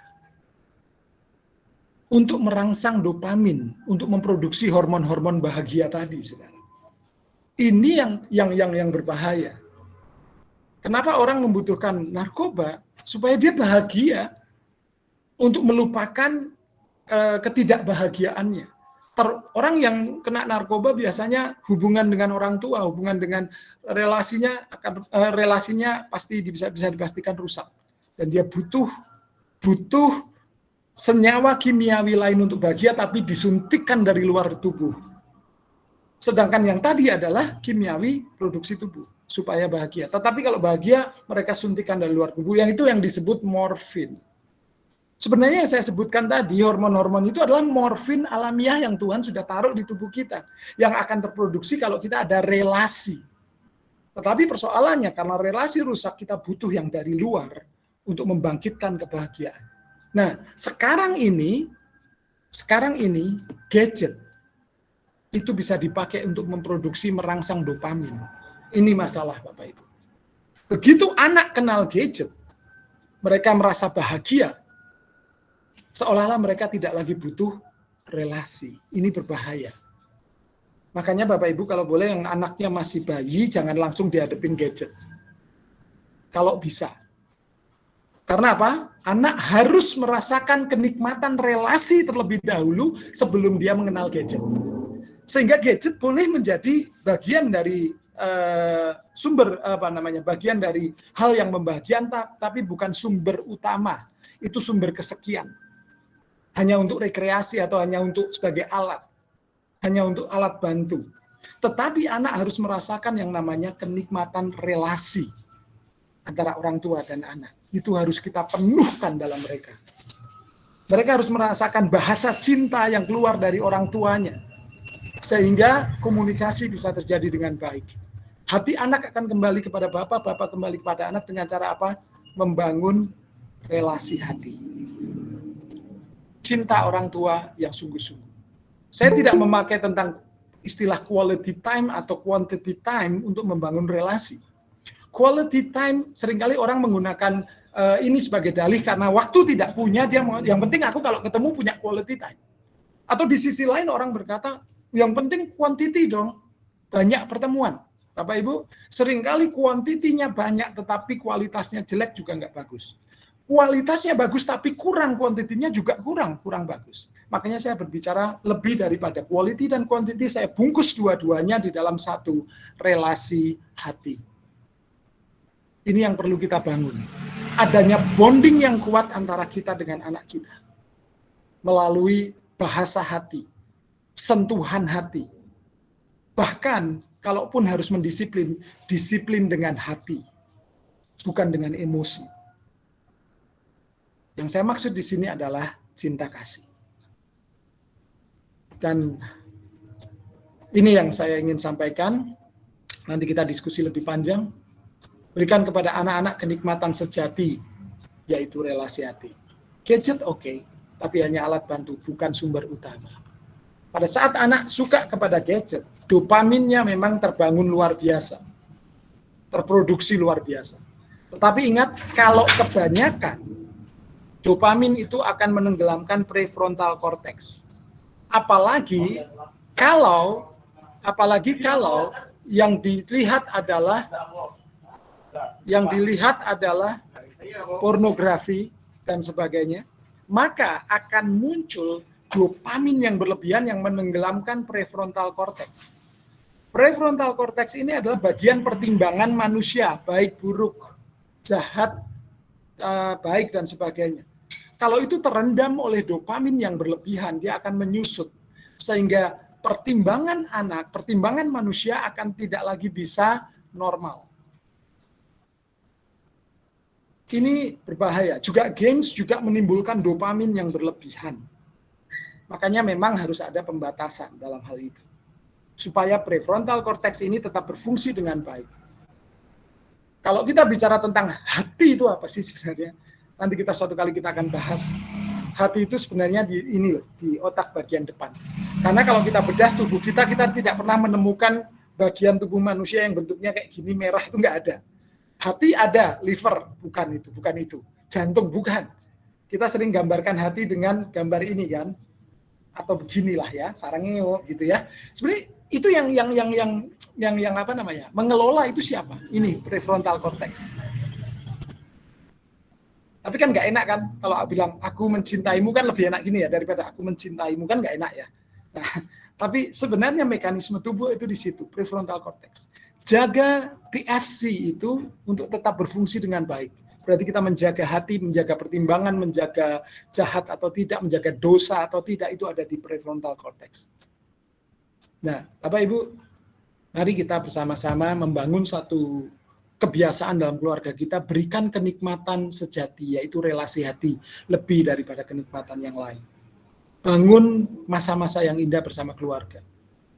untuk merangsang dopamin, untuk memproduksi hormon-hormon bahagia tadi, saudara. Ini yang berbahaya. Kenapa orang membutuhkan narkoba? Supaya dia bahagia untuk melupakan ketidakbahagiaannya. Orang yang kena narkoba biasanya hubungan dengan orang tua, hubungan dengan relasinya pasti bisa dipastikan rusak. Dan dia butuh senyawa kimiawi lain untuk bahagia, tapi disuntikkan dari luar tubuh. Sedangkan yang tadi adalah kimiawi produksi tubuh supaya bahagia. Tetapi kalau bahagia mereka suntikan dari luar tubuh, yang itu yang disebut morfin. Sebenarnya yang saya sebutkan tadi, hormon-hormon itu adalah morfin alamiah yang Tuhan sudah taruh di tubuh kita, yang akan terproduksi kalau kita ada relasi. Tetapi persoalannya karena relasi rusak, kita butuh yang dari luar untuk membangkitkan kebahagiaan. Nah, sekarang ini gadget itu bisa dipakai untuk memproduksi merangsang dopamin. Ini masalah Bapak Ibu. Begitu anak kenal gadget, mereka merasa bahagia, seolah-olah mereka tidak lagi butuh relasi. Ini berbahaya. Makanya Bapak Ibu kalau boleh yang anaknya masih bayi, jangan langsung dihadapin gadget. Kalau bisa. Karena apa? Anak harus merasakan kenikmatan relasi terlebih dahulu sebelum dia mengenal gadget. Sehingga gadget boleh menjadi bagian dari bagian dari hal yang membahagiakan, tapi bukan sumber utama. Itu sumber kesekian. Hanya untuk rekreasi atau hanya untuk sebagai alat. Hanya untuk alat bantu. Tetapi anak harus merasakan yang namanya kenikmatan relasi antara orang tua dan anak. Itu harus kita penuhkan dalam mereka. Mereka harus merasakan bahasa cinta yang keluar dari orang tuanya. Sehingga komunikasi bisa terjadi dengan baik. Hati anak akan kembali kepada bapak, bapak kembali kepada anak dengan cara apa? Membangun relasi hati. Cinta orang tua yang sungguh-sungguh. Saya tidak memakai tentang istilah quality time atau quantity time untuk membangun relasi. Quality time seringkali orang menggunakan ini sebagai dalih karena waktu tidak punya, yang penting aku kalau ketemu punya quality time. Atau di sisi lain orang berkata, yang penting quantity dong, banyak pertemuan. Bapak Ibu, seringkali kuantitinya banyak tetapi kualitasnya jelek juga nggak bagus. Kualitasnya bagus tapi kurang, kuantitinya juga kurang bagus. Makanya saya berbicara lebih daripada quality dan quantity, saya bungkus dua-duanya di dalam satu relasi hati. Ini yang perlu kita bangun. Adanya bonding yang kuat antara kita dengan anak kita. Melalui bahasa hati, sentuhan hati. Bahkan, kalaupun harus mendisiplin, disiplin dengan hati. Bukan dengan emosi. Yang saya maksud di sini adalah cinta kasih. Dan ini yang saya ingin sampaikan. Nanti kita diskusi lebih panjang. Berikan kepada anak-anak kenikmatan sejati, yaitu relasi hati. Gadget oke, tapi hanya alat bantu, bukan sumber utama. Pada saat anak suka kepada gadget, dopaminnya memang terbangun luar biasa, terproduksi luar biasa. Tetapi ingat, kalau kebanyakan, dopamin itu akan menenggelamkan prefrontal cortex. Apalagi kalau yang dilihat adalah pornografi dan sebagainya, maka akan muncul dopamin yang berlebihan yang menenggelamkan prefrontal cortex. Prefrontal cortex ini adalah bagian pertimbangan manusia, baik buruk, jahat, baik dan sebagainya. Kalau itu terendam oleh dopamin yang berlebihan, dia akan menyusut. Sehingga pertimbangan anak, pertimbangan manusia akan tidak lagi bisa normal. Ini berbahaya. Juga games juga menimbulkan dopamin yang berlebihan. Makanya memang harus ada pembatasan dalam hal itu. Supaya prefrontal cortex ini tetap berfungsi dengan baik. Kalau kita bicara tentang hati itu apa sih sebenarnya? Nanti suatu kali kita akan bahas. Hati itu sebenarnya di otak bagian depan. Karena kalau kita bedah tubuh kita tidak pernah menemukan bagian tubuh manusia yang bentuknya kayak gini merah, itu nggak ada. Hati ada, liver bukan itu. Jantung bukan. Kita sering gambarkan hati dengan gambar ini kan, atau beginilah ya, sarangnya gitu ya. Sebenarnya itu yang apa namanya? Mengelola itu siapa? Ini prefrontal cortex. Tapi kan nggak enak kan kalau bilang aku mencintaimu, kan lebih enak gini ya daripada aku mencintaimu, kan nggak enak ya. Nah, tapi sebenarnya mekanisme tubuh itu di situ, prefrontal cortex. Jaga PFC itu untuk tetap berfungsi dengan baik. Berarti kita menjaga hati, menjaga pertimbangan, menjaga jahat atau tidak, menjaga dosa atau tidak, itu ada di prefrontal cortex. Nah, Bapak Ibu, mari kita bersama-sama membangun satu kebiasaan dalam keluarga kita, berikan kenikmatan sejati, yaitu relasi hati, lebih daripada kenikmatan yang lain. Bangun masa-masa yang indah bersama keluarga.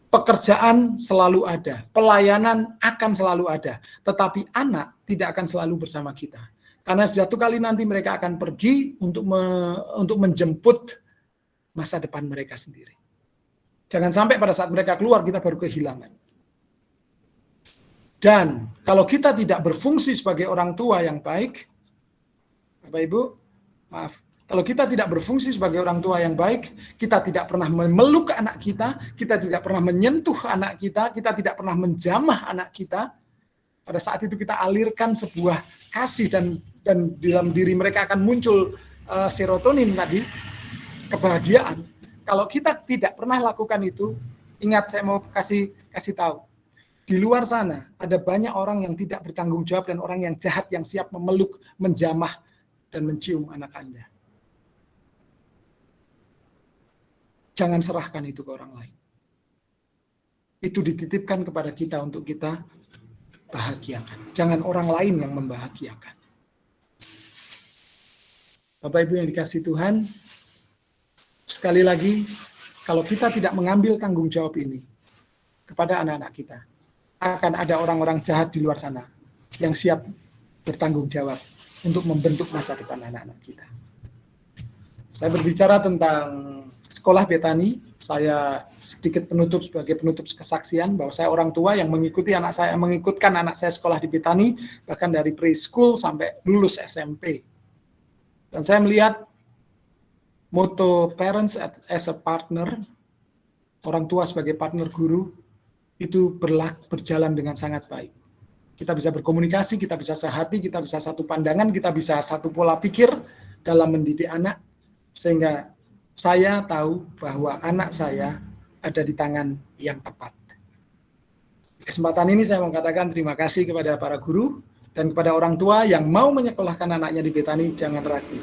Pekerjaan selalu ada, pelayanan akan selalu ada, tetapi anak tidak akan selalu bersama kita. Karena satu kali nanti mereka akan pergi untuk menjemput masa depan mereka sendiri. Jangan sampai pada saat mereka keluar kita baru kehilangan. Dan kalau kita tidak berfungsi sebagai orang tua yang baik, Bapak Ibu, maaf, kalau kita tidak berfungsi sebagai orang tua yang baik, kita tidak pernah memeluk anak kita tidak pernah menyentuh anak kita tidak pernah menjamah anak kita, pada saat itu kita alirkan sebuah kasih dan dalam diri mereka akan muncul serotonin tadi, kebahagiaan. Kalau kita tidak pernah lakukan itu, ingat saya mau kasih tahu. Di luar sana ada banyak orang yang tidak bertanggung jawab dan orang yang jahat yang siap memeluk, menjamah, dan mencium anak Anda. Jangan serahkan itu ke orang lain. Itu dititipkan kepada kita untuk kita bahagiakan. Jangan orang lain yang membahagiakan. Bapak Ibu yang dikasihi Tuhan, sekali lagi, kalau kita tidak mengambil tanggung jawab ini kepada anak-anak kita, akan ada orang-orang jahat di luar sana yang siap bertanggung jawab untuk membentuk masa depan anak-anak kita. Saya berbicara tentang sekolah Betani, saya sedikit sebagai penutup kesaksian bahwa saya orang tua yang mengikutkan anak saya sekolah di Betani, bahkan dari preschool sampai lulus SMP. Dan saya melihat moto parents as a partner, orang tua sebagai partner guru, itu berjalan dengan sangat baik. Kita bisa berkomunikasi, kita bisa sehati, kita bisa satu pandangan, kita bisa satu pola pikir dalam mendidik anak, sehingga saya tahu bahwa anak saya ada di tangan yang tepat. Di kesempatan ini saya mau katakan terima kasih kepada para guru dan kepada orang tua yang mau menyekolahkan anaknya di Betani, jangan ragu.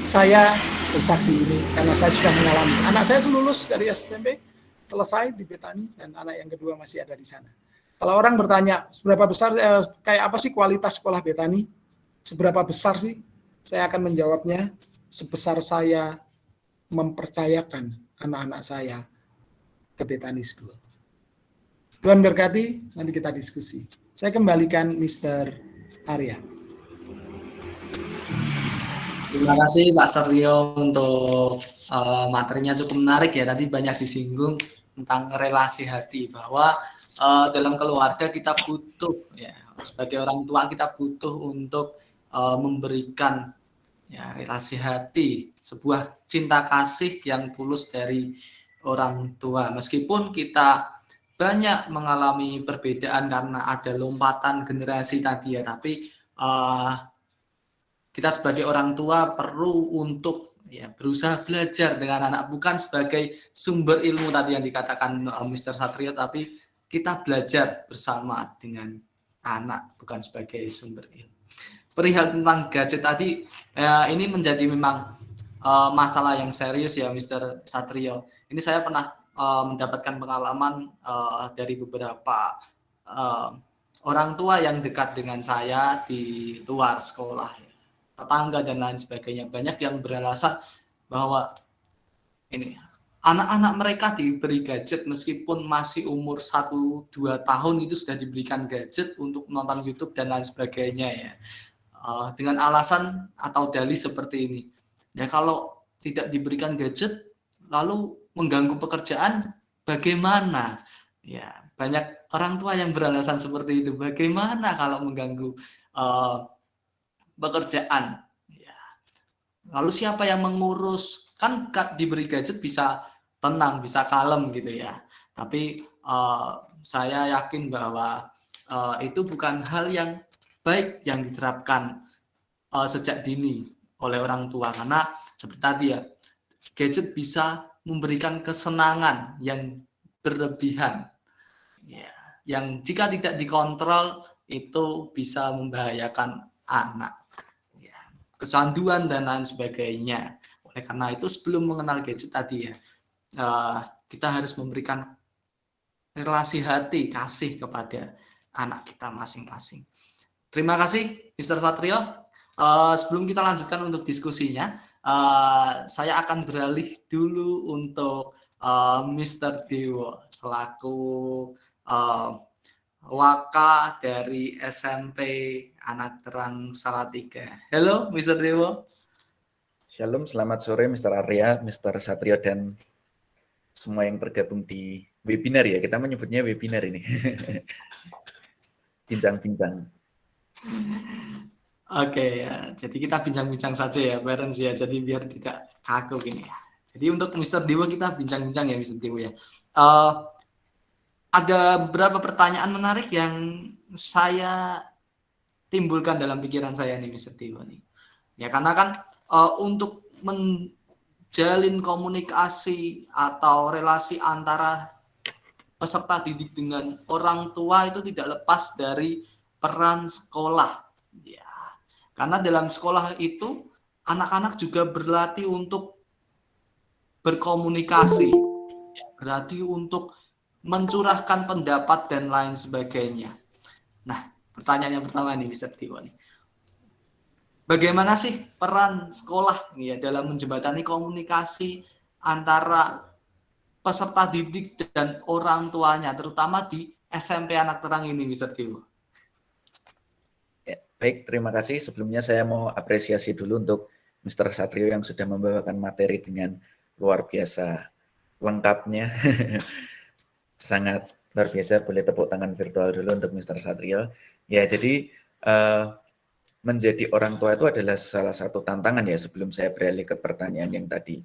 Saya bersaksi ini karena saya sudah mengalami. Anak saya lulus dari SMP, selesai di Betani, dan anak yang kedua masih ada di sana. Kalau orang bertanya, seberapa besar, kayak apa sih kualitas sekolah Betani? Seberapa besar sih? Saya akan menjawabnya, sebesar saya mempercayakan anak-anak saya ke Betani School. Tuhan berkati, nanti kita diskusi. Saya kembalikan Mr. Arya. Terima kasih Pak Seryo untuk materinya cukup menarik ya. Tadi banyak disinggung tentang relasi hati, bahwa dalam keluarga kita butuh ya, sebagai orang tua kita butuh untuk memberikan ya relasi hati, sebuah cinta kasih yang tulus dari orang tua. Meskipun kita banyak mengalami perbedaan karena ada lompatan generasi tadi ya, tapi kita sebagai orang tua perlu untuk ya berusaha belajar dengan anak, bukan sebagai sumber ilmu tadi yang dikatakan Mr. Satrio, tapi kita belajar bersama dengan anak, bukan sebagai sumber ilmu. Perihal tentang gadget tadi, ini menjadi memang masalah yang serius ya Mr. Satrio. Ini saya pernah mendapatkan pengalaman dari beberapa orang tua yang dekat dengan saya di luar sekolah, tetangga dan lain sebagainya. Banyak yang beralasan bahwa ini anak-anak mereka diberi gadget meskipun masih umur 1-2 tahun, itu sudah diberikan gadget untuk nonton YouTube dan lain sebagainya ya. Dengan alasan atau dalih seperti ini. Ya kalau tidak diberikan gadget lalu mengganggu pekerjaan bagaimana? Ya, banyak orang tua yang beralasan seperti itu. Bagaimana kalau mengganggu pekerjaan? Ya. Lalu siapa yang mengurus? Kan diberi gadget bisa tenang, bisa kalem gitu ya. Tapi saya yakin bahwa itu bukan hal yang baik yang diterapkan sejak dini oleh orang tua, karena seperti tadi ya, gadget bisa memberikan kesenangan yang berlebihan ya, yang jika tidak dikontrol itu bisa membahayakan anak ya, kecanduan dan lain sebagainya. Oleh karena itu sebelum mengenal gadget tadi ya, kita harus memberikan relasi hati, kasih kepada anak kita masing-masing. Terima kasih Mr. Satrio. Sebelum kita lanjutkan untuk diskusinya, saya akan beralih dulu untuk Mr. Dewo selaku Waka dari SMP Anak Terang Salatiga. Halo Mr. Dewo. Shalom, selamat sore Mr. Arya, Mr. Satrio, dan semua yang tergabung di webinar ya. Kita menyebutnya webinar ini. Bincang-bincang. Oke ya, jadi kita bincang-bincang saja ya parents ya, jadi biar tidak kaku gini ya. Jadi untuk Mr. Dewo kita bincang-bincang ya Mr. Dewo ya. Ada beberapa pertanyaan menarik yang saya timbulkan dalam pikiran saya nih Mr. Dewo nih. Ya karena kan untuk menjalin komunikasi atau relasi antara peserta didik dengan orang tua itu tidak lepas dari peran sekolah. Ya, karena dalam sekolah itu anak-anak juga berlatih untuk berkomunikasi, berlatih untuk mencurahkan pendapat dan lain sebagainya. Nah, pertanyaan yang pertama nih Mr. Dewo nih. Bagaimana sih peran sekolah ya dalam menjembatani komunikasi antara peserta didik dan orang tuanya, terutama di SMP Anak Terang ini, Mr. Dewo? Ya, baik, terima kasih. Sebelumnya saya mau apresiasi dulu untuk Mr. Satrio yang sudah membawakan materi dengan luar biasa lengkapnya. Sangat luar biasa, boleh tepuk tangan virtual dulu untuk Mr. Satrio. Ya, jadi menjadi orang tua itu adalah salah satu tantangan ya, sebelum saya beralih ke pertanyaan yang tadi.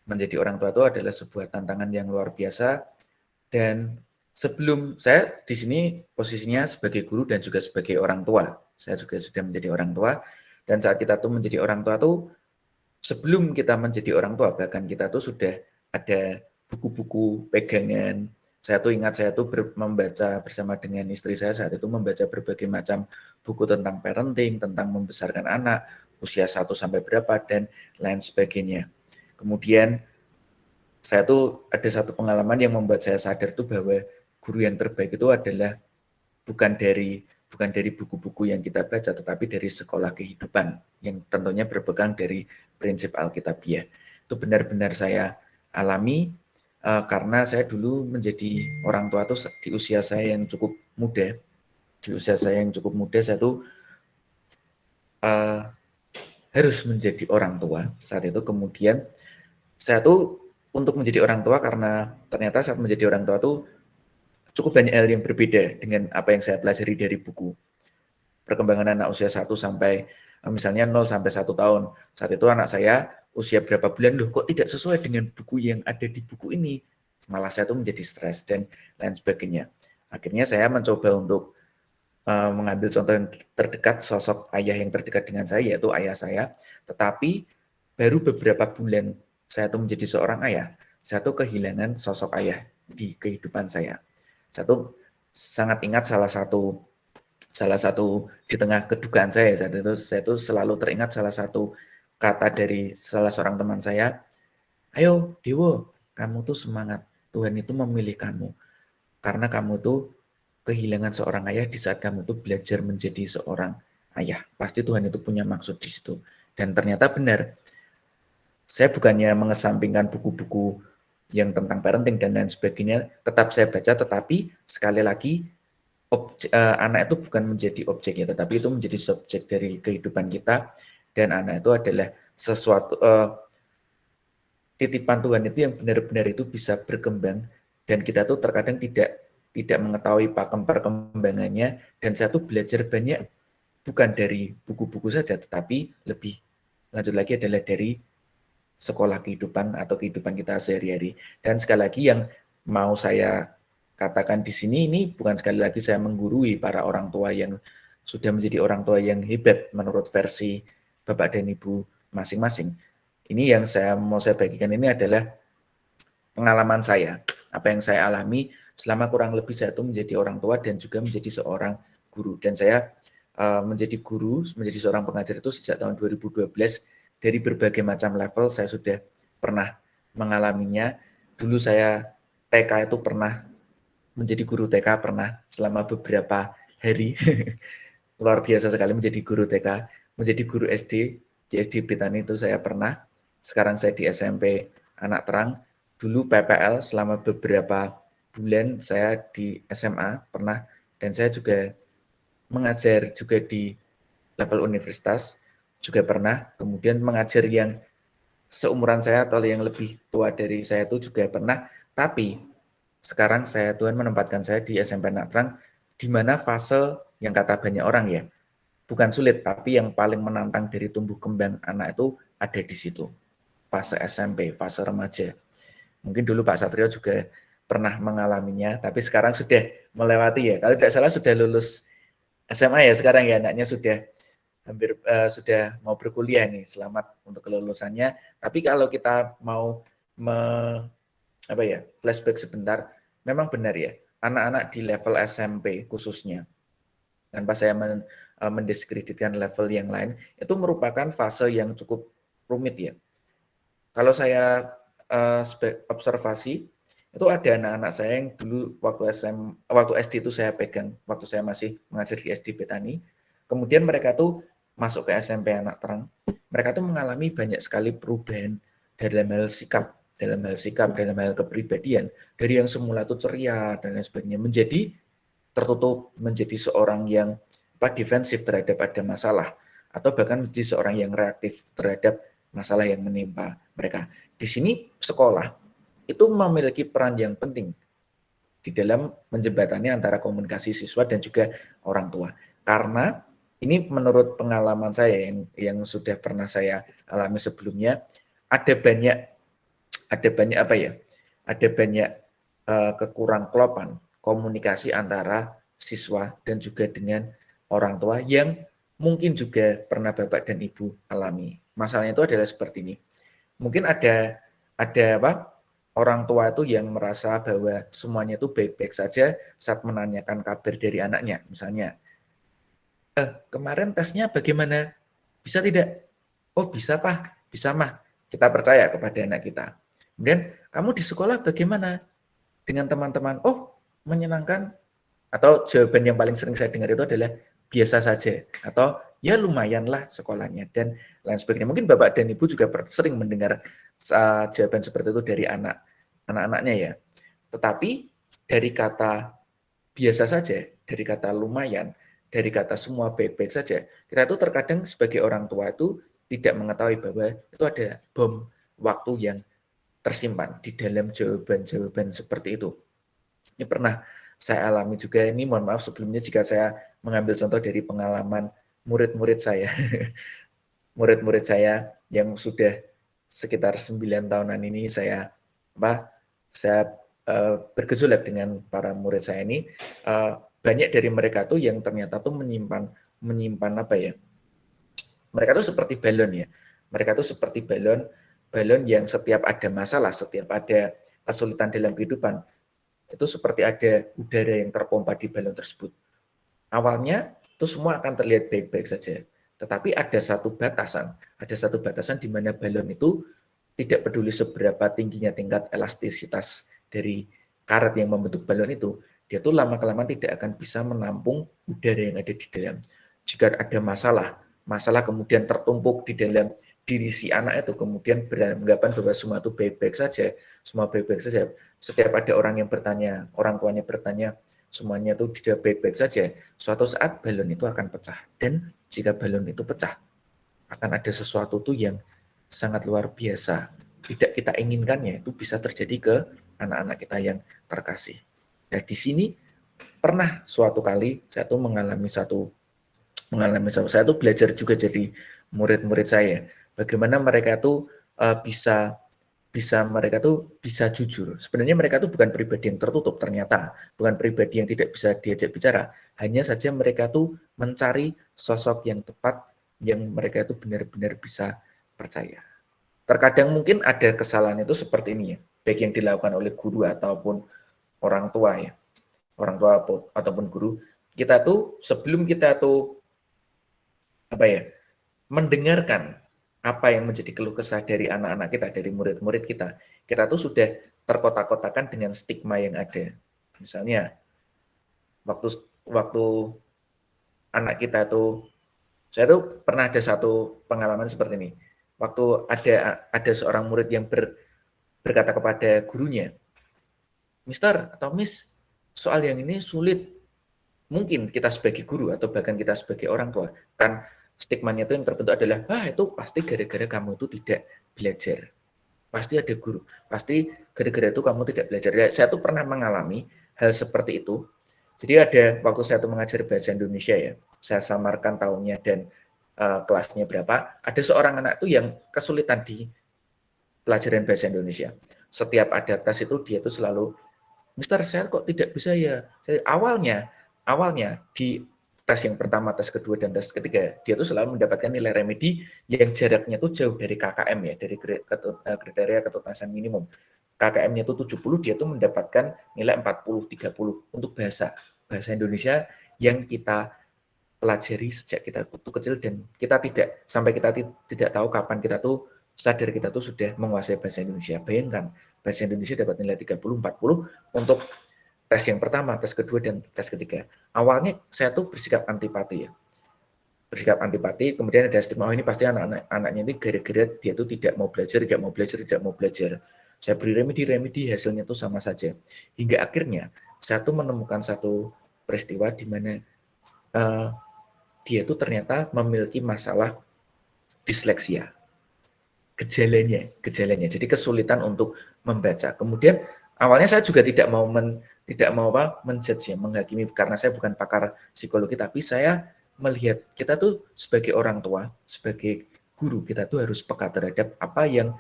Menjadi orang tua itu adalah sebuah tantangan yang luar biasa, dan sebelum saya di sini posisinya sebagai guru dan juga sebagai orang tua. Saya juga sudah menjadi orang tua, dan saat kita tuh menjadi orang tua tuh, sebelum kita menjadi orang tua, bahkan kita tuh sudah ada buku-buku pegangan. Saya tuh ingat saya tuh membaca bersama dengan istri saya saat itu, membaca berbagai macam buku tentang parenting, tentang membesarkan anak, usia 1 sampai berapa, dan lain sebagainya. Kemudian saya tuh ada satu pengalaman yang membuat saya sadar tuh bahwa guru yang terbaik itu adalah bukan dari buku-buku yang kita baca, tetapi dari sekolah kehidupan yang tentunya berpegang dari prinsip Alkitabiah. Itu benar-benar saya alami karena saya dulu menjadi orang tua tuh di usia saya yang cukup muda. Di usia saya yang cukup muda, saya tuh harus menjadi orang tua saat itu. Kemudian saya tuh untuk menjadi orang tua, karena ternyata saat menjadi orang tua tuh cukup banyak hal yang berbeda dengan apa yang saya pelajari dari buku. Perkembangan anak usia 1 sampai misalnya 0 sampai 1 tahun. Saat itu anak saya usia berapa bulan, loh kok tidak sesuai dengan buku yang ada di buku ini. Malah saya tuh menjadi stres dan lain sebagainya. Akhirnya saya mencoba untuk mengambil contoh yang terdekat, sosok ayah yang terdekat dengan saya, yaitu ayah saya. Tetapi baru beberapa bulan saya tuh menjadi seorang ayah, saya tuh kehilangan sosok ayah di kehidupan saya. Saya tuh sangat ingat salah satu di tengah kedukaan saya saat itu, saya tuh selalu teringat salah satu kata dari salah seorang teman saya, ayo Dewo, kamu tuh semangat, Tuhan itu memilih kamu, karena kamu tuh kehilangan seorang ayah di saat kamu tuh belajar menjadi seorang ayah. Pasti Tuhan itu punya maksud di situ. Dan ternyata benar, saya bukannya mengesampingkan buku-buku yang tentang parenting dan lain sebagainya, tetap saya baca, tetapi sekali lagi anak itu bukan menjadi objeknya, tetapi itu menjadi subjek dari kehidupan kita, dan anak itu adalah sesuatu titipan Tuhan itu yang benar-benar itu bisa berkembang, dan kita tuh terkadang tidak mengetahui pakem perkembangannya, dan saya tuh belajar banyak bukan dari buku-buku saja, tetapi lebih lanjut lagi adalah dari sekolah kehidupan atau kehidupan kita sehari-hari. Dan sekali lagi yang mau saya katakan di sini, ini bukan sekali lagi saya menggurui para orang tua yang sudah menjadi orang tua yang hebat menurut versi Bapak dan Ibu masing-masing. Ini yang mau saya bagikan ini adalah pengalaman saya, apa yang saya alami selama kurang lebih saya itu menjadi orang tua dan juga menjadi seorang guru. Dan saya menjadi guru, menjadi seorang pengajar itu sejak tahun 2012, dari berbagai macam level saya sudah pernah mengalaminya. Dulu saya TK itu pernah menjadi guru TK, pernah selama beberapa hari. Luar biasa sekali menjadi guru TK, menjadi guru SD, di SD Betani itu saya pernah. Sekarang saya di SMP Anak Terang. Dulu PPL selama beberapa bulan saya di SMA pernah, dan saya juga mengajar juga di level universitas juga pernah. Kemudian mengajar yang seumuran saya atau yang lebih tua dari saya itu juga pernah. Tapi sekarang Tuhan menempatkan saya di SMP Anak Terang, di mana fase yang kata banyak orang ya, bukan sulit, tapi yang paling menantang dari tumbuh kembang anak itu ada di situ. Fase SMP, fase remaja. Mungkin dulu Pak Satrio juga pernah mengalaminya, tapi sekarang sudah melewati ya. Kalau tidak salah sudah lulus SMA ya sekarang ya, anaknya sudah hampir sudah mau berkuliah nih. Selamat untuk kelulusannya. Tapi kalau kita mau flashback sebentar, memang benar ya, anak-anak di level SMP khususnya, tanpa saya mendiskreditkan level yang lain, itu merupakan fase yang cukup rumit ya. Kalau saya observasi, itu ada anak-anak saya yang dulu waktu SD itu saya pegang, waktu saya masih mengajar di SD Betani, kemudian mereka tuh masuk ke SMP Anak Terang, mereka tuh mengalami banyak sekali perubahan dalam hal sikap, dalam hal kepribadian, dari yang semula tuh ceria dan lain sebagainya, menjadi tertutup, menjadi seorang yang defensif terhadap ada masalah, atau bahkan menjadi seorang yang reaktif terhadap masalah yang menimpa mereka. Di sini sekolah itu memiliki peran yang penting di dalam menjembatani antara komunikasi siswa dan juga orang tua. Karena ini menurut pengalaman saya yang sudah pernah saya alami sebelumnya, ada banyak kekurang kelopan komunikasi antara siswa dan juga dengan orang tua yang mungkin juga pernah Bapak dan Ibu alami. Masalahnya itu adalah seperti ini. Mungkin ada orang tua itu yang merasa bahwa semuanya itu baik-baik saja saat menanyakan kabar dari anaknya. Misalnya, kemarin tesnya bagaimana? Bisa tidak? Oh bisa Pak, bisa Mah. Kita percaya kepada anak kita. Kemudian, kamu di sekolah bagaimana? Dengan teman-teman, oh menyenangkan. Atau jawaban yang paling sering saya dengar itu adalah biasa saja. Atau ya lumayanlah sekolahnya. Dan lain sebagainya. Mungkin Bapak dan Ibu juga sering mendengar jawaban seperti itu dari anak-anaknya ya. Tetapi dari kata biasa saja, dari kata lumayan, dari kata semua baik-baik saja, kita itu terkadang sebagai orang tua itu tidak mengetahui bahwa itu ada bom waktu yang tersimpan di dalam jawaban-jawaban seperti itu. Ini pernah saya alami juga. Ini mohon maaf sebelumnya jika saya mengambil contoh dari pengalaman murid-murid saya. Murid-murid saya yang sudah sekitar 9 tahunan ini saya bergejolak dengan para murid saya ini. Banyak dari mereka tuh yang ternyata tuh menyimpan apa ya? Mereka tuh seperti balon ya. Mereka tuh seperti balon yang setiap ada masalah, setiap ada kesulitan dalam kehidupan, itu seperti ada udara yang terpompa di balon tersebut. Awalnya itu semua akan terlihat baik-baik saja. Tetapi ada satu batasan di mana balon itu tidak peduli seberapa tingginya tingkat elastisitas dari karet yang membentuk balon itu, dia tuh lama-kelamaan tidak akan bisa menampung udara yang ada di dalam. Jika ada masalah kemudian tertumpuk di dalam diri si anak itu, kemudian beranggapan bahwa semua itu baik-baik saja, Setiap ada orang tuanya bertanya, semuanya itu tidak baik-baik saja. Suatu saat balon itu akan pecah, dan jika balon itu pecah, akan ada sesuatu tuh yang sangat luar biasa, tidak kita inginkannya, itu bisa terjadi ke anak-anak kita yang terkasih. Nah, di sini pernah suatu kali saya tuh saya tuh belajar juga jadi murid-murid saya. Bagaimana mereka tuh bisa jujur. Sebenarnya mereka tuh bukan pribadi yang tertutup ternyata, bukan pribadi yang tidak bisa diajak bicara. Hanya saja mereka tuh mencari sosok yang tepat yang mereka itu benar-benar bisa percaya. Terkadang mungkin ada kesalahan itu seperti ini ya, baik yang dilakukan oleh guru ataupun orang tua ya. Orang tua ataupun guru, kita tuh sebelum kita tuh mendengarkan apa yang menjadi keluh kesah dari anak-anak kita, dari murid-murid kita tuh sudah terkotak-kotakan dengan stigma yang ada. Misalnya, waktu anak kita tuh, saya tuh pernah ada satu pengalaman seperti ini. Waktu ada seorang murid yang berkata kepada gurunya, Mister atau Miss, soal yang ini sulit. Mungkin kita sebagai guru atau bahkan kita sebagai orang tua, kan stigmanya itu yang terbentuk adalah, itu pasti gara-gara kamu itu tidak belajar. Pasti ada guru, pasti gara-gara itu kamu tidak belajar. Ya, saya tuh pernah mengalami hal seperti itu. Jadi ada waktu saya tuh mengajar bahasa Indonesia ya, saya samarkan tahunnya dan kelasnya berapa, ada seorang anak tuh yang kesulitan di pelajaran bahasa Indonesia. Setiap ada tes itu dia tuh selalu, Mister saya kok tidak bisa ya. Awalnya di tes yang pertama, tes kedua, dan tes ketiga, dia tuh selalu mendapatkan nilai remedi yang jaraknya tuh jauh dari KKM ya, dari kriteria ketuntasan minimum. KKM-nya tuh 70, dia tuh mendapatkan nilai 40-30 untuk bahasa Indonesia yang kita pelajari sejak kita kecil, dan kita tidak tahu kapan kita tuh sadar kita tuh sudah menguasai bahasa Indonesia. Bayangkan, bahasa Indonesia dapat nilai 30-40 untuk tes yang pertama, tes kedua, dan tes ketiga. Awalnya saya tuh bersikap antipati ya. Kemudian ada stigma, ini pasti anaknya ini gara-gara dia tuh tidak mau belajar. Saya beri remedi, hasilnya tuh sama saja. Hingga akhirnya saya tuh menemukan satu peristiwa di mana dia tuh ternyata memiliki masalah disleksia. Gejalanya. Jadi kesulitan untuk membaca. Kemudian awalnya saya juga tidak mau menjudge ya, menghakimi, karena saya bukan pakar psikologi, tapi saya melihat kita tuh sebagai orang tua, sebagai guru, kita tuh harus peka terhadap apa yang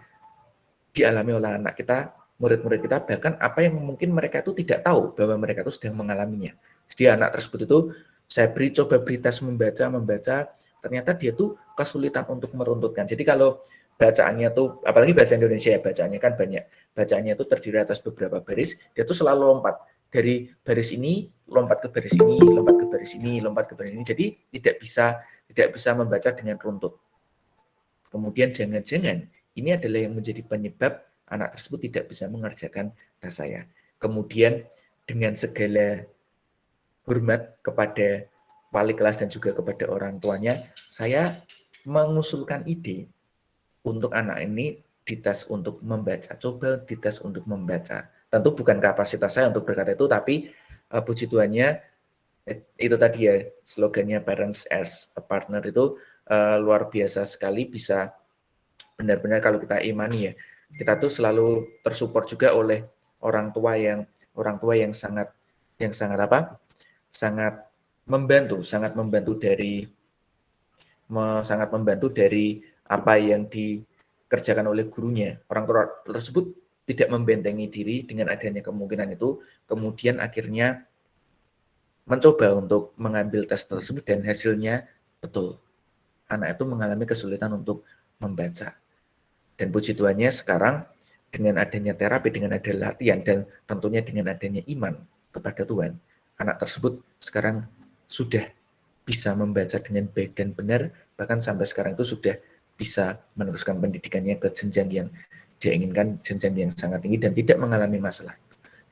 dialami oleh anak kita, murid-murid kita, bahkan apa yang mungkin mereka itu tidak tahu bahwa mereka itu sedang mengalaminya. Jadi anak tersebut itu saya coba beri tes membaca, ternyata dia tuh kesulitan untuk meruntutkan. Jadi kalau bacaannya tuh, apalagi bahasa Indonesia ya, bacaannya kan banyak. Bacaannya tuh terdiri atas beberapa baris, dia tuh selalu lompat. Dari baris ini, lompat ke baris ini, lompat ke baris ini, lompat ke baris ini. Jadi tidak bisa membaca dengan runtut. Kemudian jangan-jangan ini adalah yang menjadi penyebab anak tersebut tidak bisa mengerjakan tes saya. Kemudian dengan segala hormat kepada wali kelas dan juga kepada orang tuanya, saya mengusulkan ide untuk anak ini dites untuk membaca. Coba dites untuk membaca. Tentu bukan kapasitas saya untuk berkata itu, tapi puji Tuhannya itu tadi ya slogannya Parents as a Partner itu luar biasa sekali, bisa benar-benar kalau kita imani ya, kita tuh selalu tersupport juga oleh orang tua yang sangat sangat membantu dari apa yang dikerjakan oleh gurunya. Orang tua tersebut tidak membentengi diri dengan adanya kemungkinan itu, kemudian akhirnya mencoba untuk mengambil tes tersebut dan hasilnya betul. Anak itu mengalami kesulitan untuk membaca. Dan puji Tuhannya sekarang dengan adanya terapi, dengan ada latihan, dan tentunya dengan adanya iman kepada Tuhan, anak tersebut sekarang sudah bisa membaca dengan baik dan benar, bahkan sampai sekarang itu sudah bisa meneruskan pendidikannya ke jenjang yang dia inginkan, jenjang yang sangat tinggi dan tidak mengalami masalah.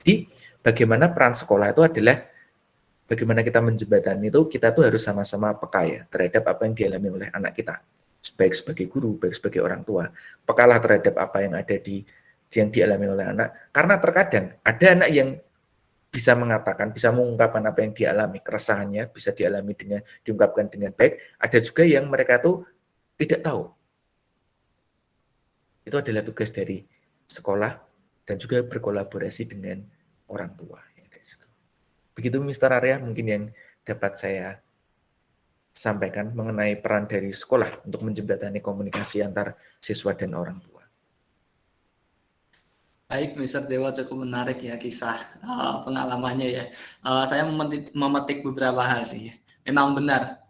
Jadi bagaimana peran sekolah itu adalah bagaimana kita menjembatani itu, kita tuh harus sama-sama peka ya terhadap apa yang dialami oleh anak kita, baik sebagai guru, baik sebagai orang tua. Pekalah terhadap apa yang ada yang dialami oleh anak, karena terkadang ada anak yang bisa mengatakan, bisa mengungkapkan apa yang dialami, keresahannya bisa diungkapkan dengan baik. Ada juga yang mereka tuh tidak tahu. Itu adalah tugas dari sekolah dan juga berkolaborasi dengan orang tua. Begitu Mr. Arya mungkin yang dapat saya sampaikan mengenai peran dari sekolah untuk menjembatani komunikasi antar siswa dan orang tua. Baik, Mr. Dewa, cukup menarik ya kisah pengalamannya ya. Saya memetik beberapa hal sih. Memang benar,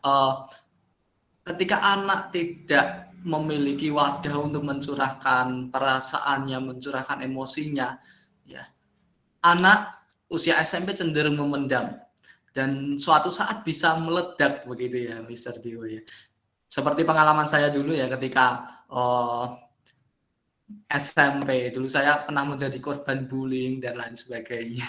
ketika anak tidak memiliki wadah untuk mencurahkan perasaannya, mencurahkan emosinya, ya, anak usia SMP cenderung memendam dan suatu saat bisa meledak begitu ya, Mr. Dewa ya. Seperti pengalaman saya dulu ya ketika SMP dulu, saya pernah menjadi korban bullying dan lain sebagainya.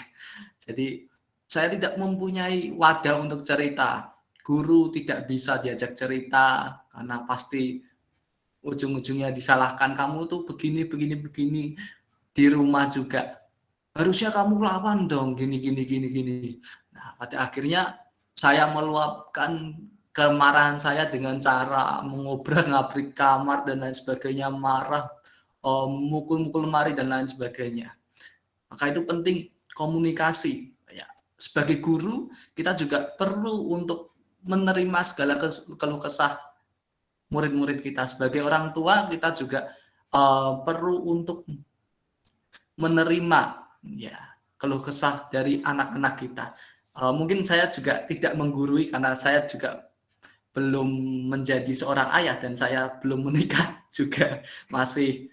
Jadi saya tidak mempunyai wadah untuk cerita. Guru tidak bisa diajak cerita karena pasti ujung-ujungnya disalahkan, kamu tuh begini. Di rumah juga harusnya kamu lawan dong, gini. Nah, pada akhirnya saya meluapkan kemarahan saya dengan cara mengobrak-ngabrik kamar dan lain sebagainya, marah, mukul-mukul lemari dan lain sebagainya. Maka itu penting komunikasi. Ya, sebagai guru kita juga perlu untuk menerima segala keluh kesah murid-murid kita. Sebagai orang tua kita juga perlu untuk menerima ya keluh kesah dari anak-anak kita. Mungkin saya juga tidak menggurui karena saya juga belum menjadi seorang ayah dan saya belum menikah juga, masih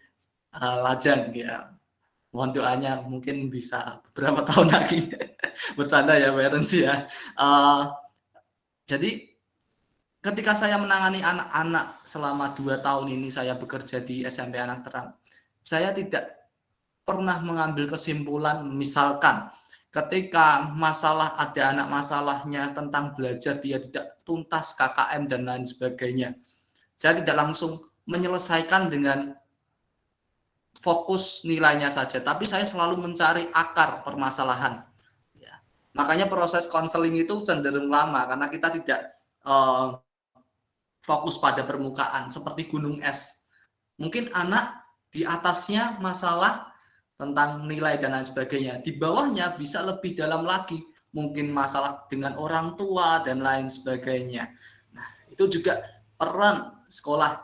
lajang ya. Mohon doanya mungkin bisa beberapa tahun lagi. Bercanda ya parents ya. Jadi ketika saya menangani anak-anak selama 2 tahun ini, saya bekerja di SMP Anak Terang, saya tidak pernah mengambil kesimpulan misalkan ketika ada anak masalahnya tentang belajar, dia tidak tuntas KKM dan lain sebagainya, saya tidak langsung menyelesaikan dengan fokus nilainya saja, tapi saya selalu mencari akar permasalahan. Ya. Makanya proses konseling itu cenderung lama karena kita tidak fokus pada permukaan seperti gunung es. Mungkin anak di atasnya masalah tentang nilai dan lain sebagainya, di bawahnya bisa lebih dalam lagi, mungkin masalah dengan orang tua dan lain sebagainya. Nah, itu juga peran sekolah.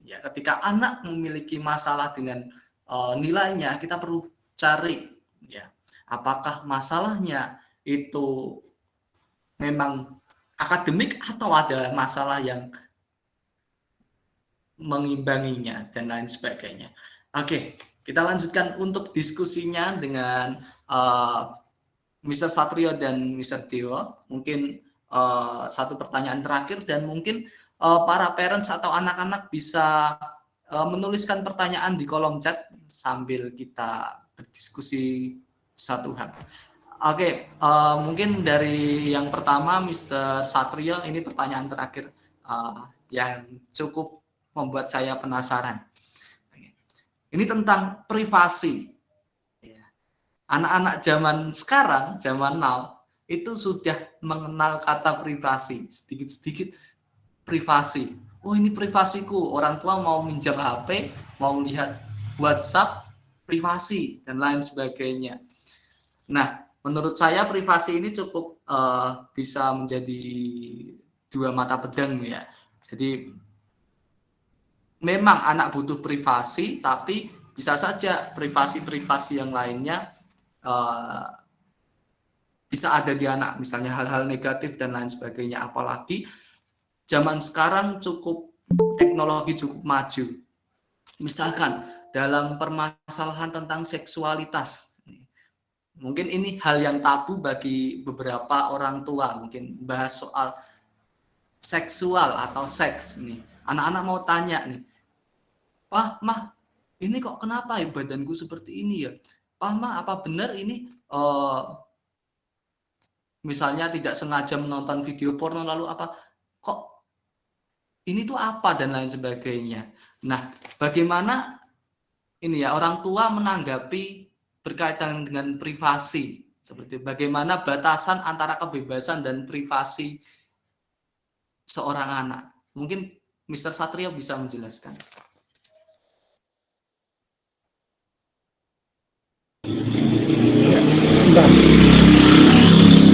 Ya, ketika anak memiliki masalah dengan nilainya, kita perlu cari ya, apakah masalahnya itu memang akademik atau ada masalah yang mengimbanginya dan lain sebagainya. Oke, kita lanjutkan untuk diskusinya dengan Mr. Satrio dan Mr. Dewa. Mungkin satu pertanyaan terakhir dan mungkin para parents atau anak-anak bisa menuliskan pertanyaan di kolom chat sambil kita berdiskusi satu hal. Oke, mungkin dari yang pertama Mr. Satrio, ini pertanyaan terakhir yang cukup membuat saya penasaran. Ini tentang privasi. Anak-anak zaman sekarang, zaman now, itu sudah mengenal kata privasi, sedikit-sedikit privasi. oh ini privasiku, orang tua mau minjam HP, mau lihat WhatsApp, privasi dan lain sebagainya. Nah, menurut saya privasi ini cukup bisa menjadi dua mata pedang ya. Jadi memang anak butuh privasi, tapi bisa saja privasi-privasi yang lainnya bisa ada di anak, misalnya hal-hal negatif dan lain sebagainya. Apalagi zaman sekarang teknologi cukup maju. Misalkan dalam permasalahan tentang seksualitas, mungkin ini hal yang tabu bagi beberapa orang tua, mungkin bahas soal seksual atau seks nih. Anak-anak mau tanya nih, "Pah, Mah, ini kok kenapa ya badanku seperti ini ya? Pah, Mah, apa benar ini misalnya tidak sengaja menonton video porno lalu apa kok ini tuh apa dan lain sebagainya." Nah, bagaimana ini ya orang tua menanggapi berkaitan dengan privasi, seperti bagaimana batasan antara kebebasan dan privasi seorang anak. Mungkin Mr. Satrio bisa menjelaskan. Sebentar.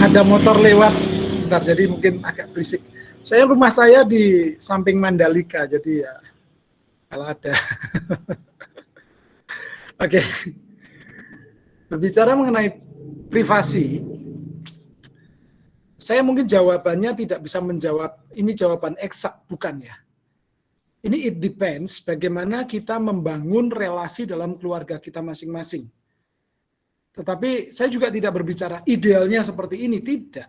Ada motor lewat sebentar, jadi mungkin agak berisik. Rumah saya di samping Mandalika, jadi ya kalau ada. Oke. Berbicara mengenai privasi, saya mungkin jawabannya tidak bisa menjawab, ini jawaban eksak, bukan ya. Ini it depends bagaimana kita membangun relasi dalam keluarga kita masing-masing. Tetapi saya juga tidak berbicara idealnya seperti ini, tidak.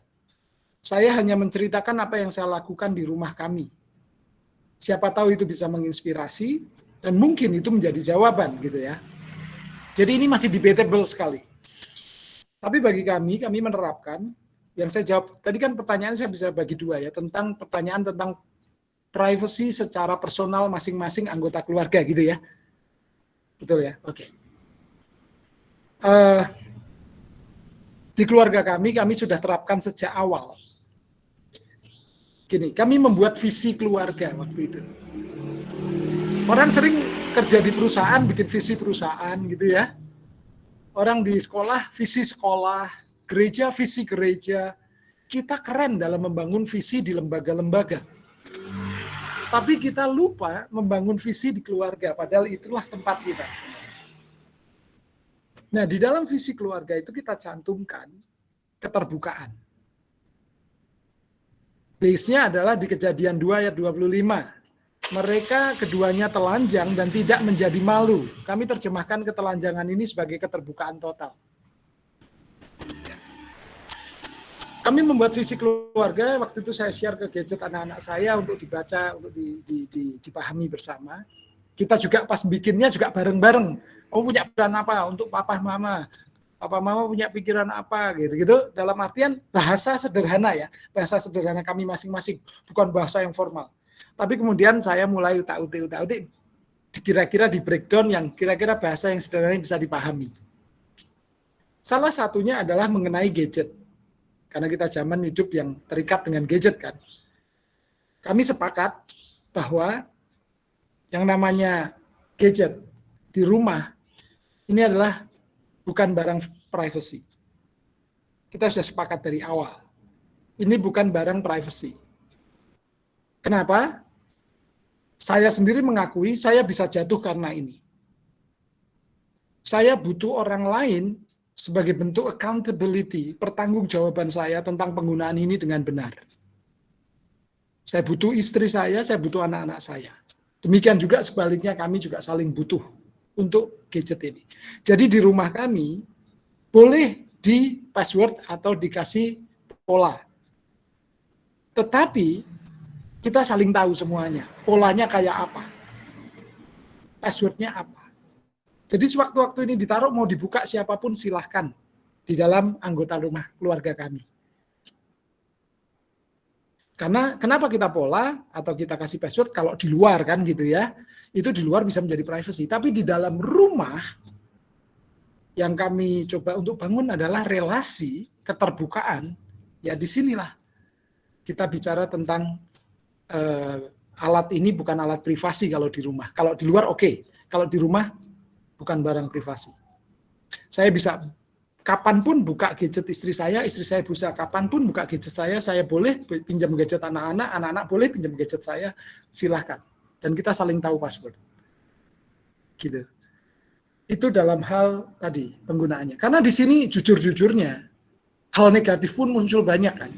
Saya hanya menceritakan apa yang saya lakukan di rumah kami. Siapa tahu itu bisa menginspirasi, dan mungkin itu menjadi jawaban gitu ya. Jadi ini masih debatable sekali. Tapi bagi kami menerapkan, yang saya jawab, tadi kan pertanyaan saya bisa bagi dua ya, tentang pertanyaan tentang privacy secara personal masing-masing anggota keluarga gitu ya. Betul ya? Oke. Di keluarga kami sudah terapkan sejak awal. Gini, kami membuat visi keluarga waktu itu. Orang sering kerja di perusahaan, bikin visi perusahaan gitu ya. Orang di sekolah, visi sekolah, gereja, visi gereja. Kita keren dalam membangun visi di lembaga-lembaga. Tapi kita lupa membangun visi di keluarga, padahal itulah tempat kita sebenarnya. Nah, di dalam visi keluarga itu kita cantumkan keterbukaan. Base-nya adalah di Kejadian 2 ayat 25. Mereka keduanya telanjang dan tidak menjadi malu. Kami terjemahkan ketelanjangan ini sebagai keterbukaan total. Kami membuat visi keluarga, waktu itu saya share ke gadget anak-anak saya untuk dibaca, untuk dipahami bersama. Kita juga pas bikinnya juga bareng-bareng. Oh, punya pikiran apa untuk papa mama? Papa mama punya pikiran apa gitu-gitu. Dalam artian bahasa sederhana ya, bahasa sederhana kami masing-masing, bukan bahasa yang formal. Tapi kemudian saya mulai utak-utik, kira-kira di breakdown yang kira-kira bahasa yang sederhana bisa dipahami. Salah satunya adalah mengenai gadget. Karena kita zaman hidup yang terikat dengan gadget kan. Kami sepakat bahwa yang namanya gadget di rumah ini adalah bukan barang privacy. Kita sudah sepakat dari awal. Ini bukan barang privacy. Kenapa? Saya sendiri mengakui saya bisa jatuh karena ini. Saya butuh orang lain sebagai bentuk accountability, pertanggungjawaban saya tentang penggunaan ini dengan benar. Saya butuh istri saya butuh anak-anak saya. Demikian juga sebaliknya kami juga saling butuh untuk gadget ini. Jadi di rumah kami boleh di password atau dikasih pola. Tetapi kita saling tahu semuanya. Polanya kayak apa. Passwordnya apa. Jadi sewaktu-waktu ini ditaruh mau dibuka siapapun silahkan di dalam anggota rumah keluarga kami. Karena kenapa kita pola atau kita kasih password kalau di luar kan gitu ya. Itu di luar bisa menjadi privacy. Tapi di dalam rumah yang kami coba untuk bangun adalah relasi keterbukaan. Ya disinilah kita bicara tentang alat ini bukan alat privasi kalau di rumah. Kalau di luar oke. Kalau di rumah bukan barang privasi. Saya bisa kapanpun buka gadget istri saya bisa kapanpun buka gadget saya boleh pinjam gadget anak-anak, anak-anak boleh pinjam gadget saya, silahkan. Dan kita saling tahu password. Gitu. Itu dalam hal tadi penggunaannya. Karena di sini jujur-jujurnya hal negatif pun muncul banyak kan.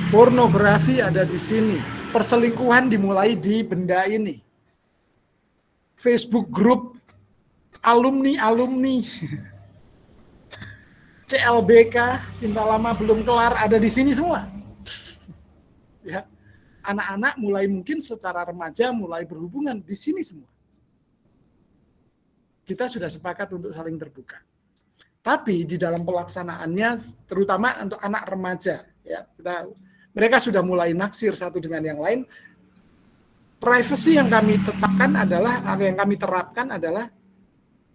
Pornografi ada di sini. Perselingkuhan dimulai di benda ini. Facebook group alumni. CLBK, cinta lama belum kelar, ada di sini semua. Ya. Anak-anak mulai mungkin secara remaja mulai berhubungan di sini semua. Kita sudah sepakat untuk saling terbuka. Tapi di dalam pelaksanaannya, terutama untuk anak remaja, ya, mereka sudah mulai naksir satu dengan yang lain. Privacy yang kami tetapkan adalah, yang kami terapkan adalah,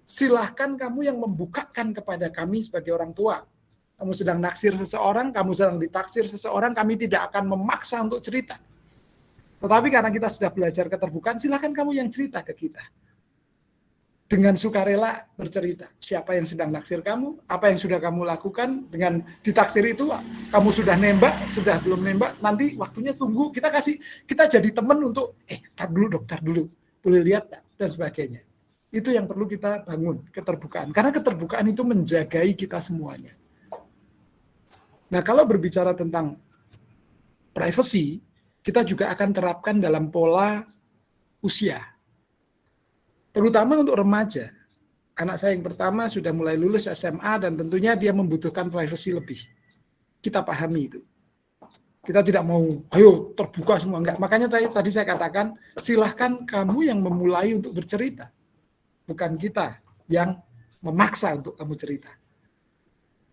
silahkan kamu yang membukakan kepada kami sebagai orang tua. Kamu sedang naksir seseorang, kamu sedang ditaksir seseorang, kami tidak akan memaksa untuk cerita. Tetapi karena kita sudah belajar keterbukaan, silahkan kamu yang cerita ke kita. Dengan sukarela bercerita. Siapa yang sedang naksir kamu, apa yang sudah kamu lakukan, dengan ditaksir itu, kamu sudah nembak, sudah belum nembak, nanti waktunya tunggu, kita jadi teman untuk, tar dulu, boleh lihat, dan sebagainya. Itu yang perlu kita bangun, keterbukaan. Karena keterbukaan itu menjagai kita semuanya. Nah, kalau berbicara tentang privacy, kita juga akan terapkan dalam pola usia. Terutama untuk remaja. Anak saya yang pertama sudah mulai lulus SMA dan tentunya dia membutuhkan privacy lebih. Kita pahami itu. Kita tidak mau, ayo terbuka semua. Enggak. Makanya tadi saya katakan, silahkan kamu yang memulai untuk bercerita. Bukan kita yang memaksa untuk kamu cerita.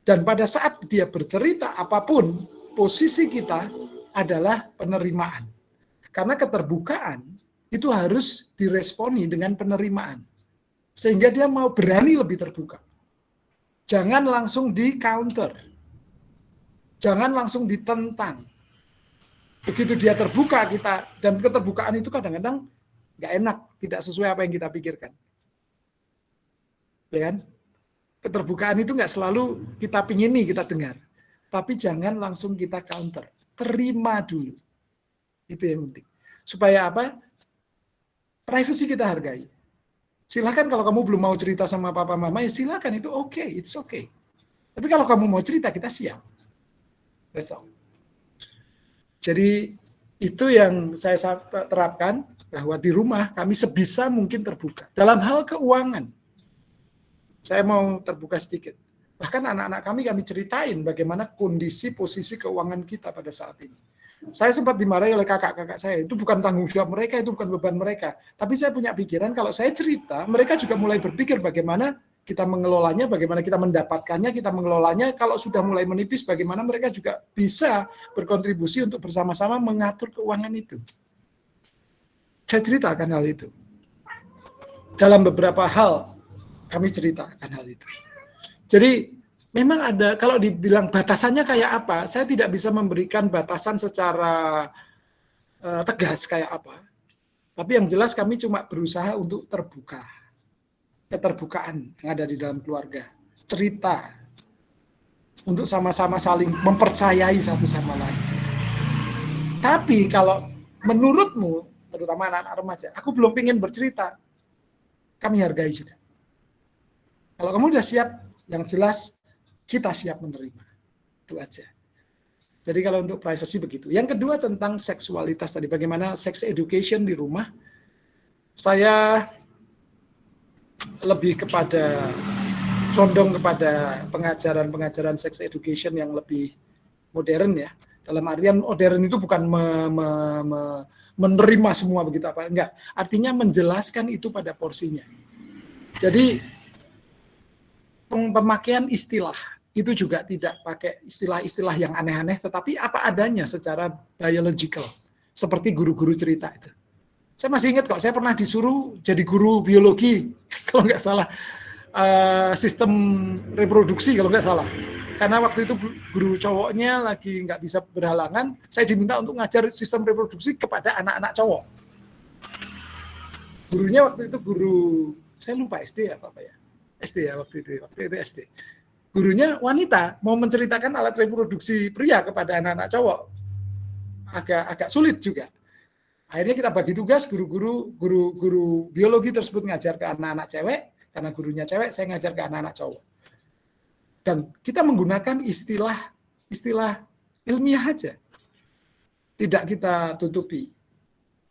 Dan pada saat dia bercerita apapun, posisi kita adalah penerimaan. Karena keterbukaan itu harus diresponi dengan penerimaan. Sehingga dia mau berani lebih terbuka. Jangan langsung di-counter. Jangan langsung ditentang. Begitu dia terbuka kita, dan keterbukaan itu kadang-kadang nggak enak, tidak sesuai apa yang kita pikirkan. Ya kan? Keterbukaan itu nggak selalu kita pingini, kita dengar. Tapi jangan langsung kita counter. Terima dulu. Itu yang penting. Supaya apa? Privacy kita hargai. Silakan kalau kamu belum mau cerita sama papa mama, ya silakan, itu oke, it's okay. Tapi kalau kamu mau cerita, kita siap. That's all. Jadi itu yang saya terapkan, bahwa di rumah kami sebisa mungkin terbuka. Dalam hal keuangan, saya mau terbuka sedikit. Bahkan anak-anak kami ceritain bagaimana kondisi posisi keuangan kita pada saat ini. Saya sempat dimarahi oleh kakak-kakak saya, itu bukan tanggung jawab mereka, itu bukan beban mereka. Tapi saya punya pikiran, kalau saya cerita, mereka juga mulai berpikir bagaimana kita mengelolanya, bagaimana kita mendapatkannya, kita mengelolanya. Kalau sudah mulai menipis, bagaimana mereka juga bisa berkontribusi untuk bersama-sama mengatur keuangan itu. Saya ceritakan hal itu. Dalam beberapa hal, kami ceritakan hal itu. Jadi, memang ada, kalau dibilang batasannya kayak apa, saya tidak bisa memberikan batasan secara tegas kayak apa. Tapi yang jelas kami cuma berusaha untuk terbuka. Keterbukaan yang ada di dalam keluarga. Cerita. Untuk sama-sama saling mempercayai satu sama lain. Tapi kalau menurutmu, terutama anak-anak remaja, aku belum ingin bercerita, kami hargai juga. Kalau kamu sudah siap, yang jelas, kita siap menerima. Itu aja. Jadi kalau untuk privacy begitu. Yang kedua tentang seksualitas tadi. Bagaimana sex education di rumah. Saya lebih condong kepada pengajaran sex education yang lebih modern ya. Dalam artian modern itu bukan menerima semua begitu apa. Enggak. Artinya menjelaskan itu pada porsinya. Jadi pemakaian istilah itu juga tidak pakai istilah-istilah yang aneh-aneh, tetapi apa adanya secara biological, seperti guru-guru cerita itu. Saya masih ingat kok, saya pernah disuruh jadi guru biologi, kalau nggak salah, sistem reproduksi kalau nggak salah. karena waktu itu guru cowoknya lagi nggak bisa berhalangan, saya diminta untuk ngajar sistem reproduksi kepada anak-anak cowok. Gurunya waktu itu guru, saya lupa SD apa ya? SD ya waktu itu SD. Gurunya wanita, mau menceritakan alat reproduksi pria kepada anak-anak cowok. Agak sulit juga. Akhirnya kita bagi tugas, guru biologi tersebut ngajar ke anak-anak cewek, karena gurunya cewek, saya ngajar ke anak-anak cowok. Dan kita menggunakan istilah ilmiah aja. Tidak kita tutupi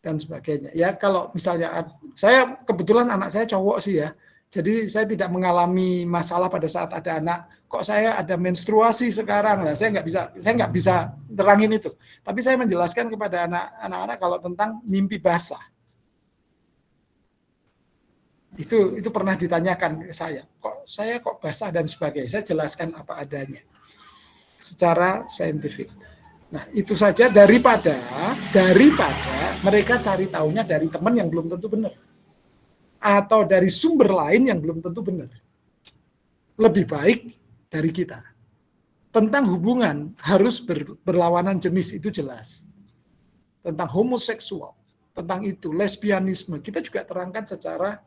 dan sebagainya. Ya kalau misalnya saya kebetulan anak saya cowok sih ya. Jadi saya tidak mengalami masalah pada saat ada anak, kok saya ada menstruasi sekarang lah. Saya nggak bisa terangin itu. Tapi saya menjelaskan kepada anak-anak kalau tentang mimpi basah. Itu pernah ditanyakan ke saya kok basah dan sebagainya. Saya jelaskan apa adanya secara saintifik. Nah, itu saja daripada mereka cari taunya dari teman yang belum tentu benar atau dari sumber lain yang belum tentu benar. Lebih baik dari kita. Tentang hubungan harus berlawanan jenis itu jelas. Tentang homoseksual, tentang itu lesbianisme kita juga terangkan secara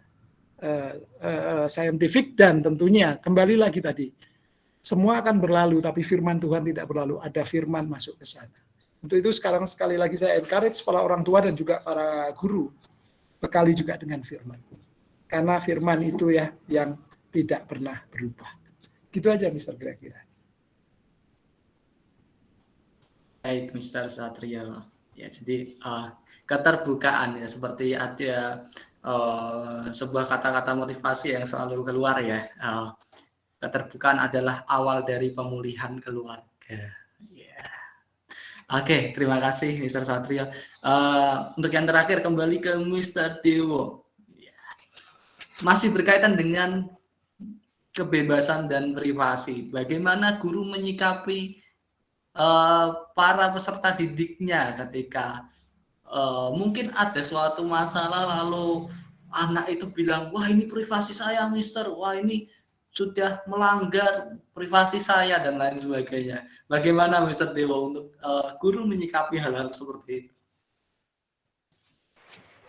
saintifik dan tentunya kembali lagi tadi semua akan berlalu tapi firman Tuhan tidak berlalu, ada firman masuk ke sana. Untuk itu sekarang sekali lagi saya encourage para orang tua dan juga para guru bekali juga dengan firman, karena firman itu ya yang tidak pernah berubah. Gitu aja Mr. kira-kira. Baik Mr. Satrio, ya jadi keterbukaan ya, seperti ada sebuah kata-kata motivasi yang selalu keluar ya. Keterbukaan adalah awal dari pemulihan keluarga. Yeah. Oke, terima kasih Mr. Satrio. Untuk yang terakhir kembali ke Mr. Dewo. Yeah. Masih berkaitan dengan kebebasan dan privasi. Bagaimana guru menyikapi para peserta didiknya ketika mungkin ada suatu masalah lalu anak itu bilang, wah ini privasi saya Mister, wah ini sudah melanggar privasi saya dan lain sebagainya. Bagaimana Mister Dewo untuk guru menyikapi hal-hal seperti itu?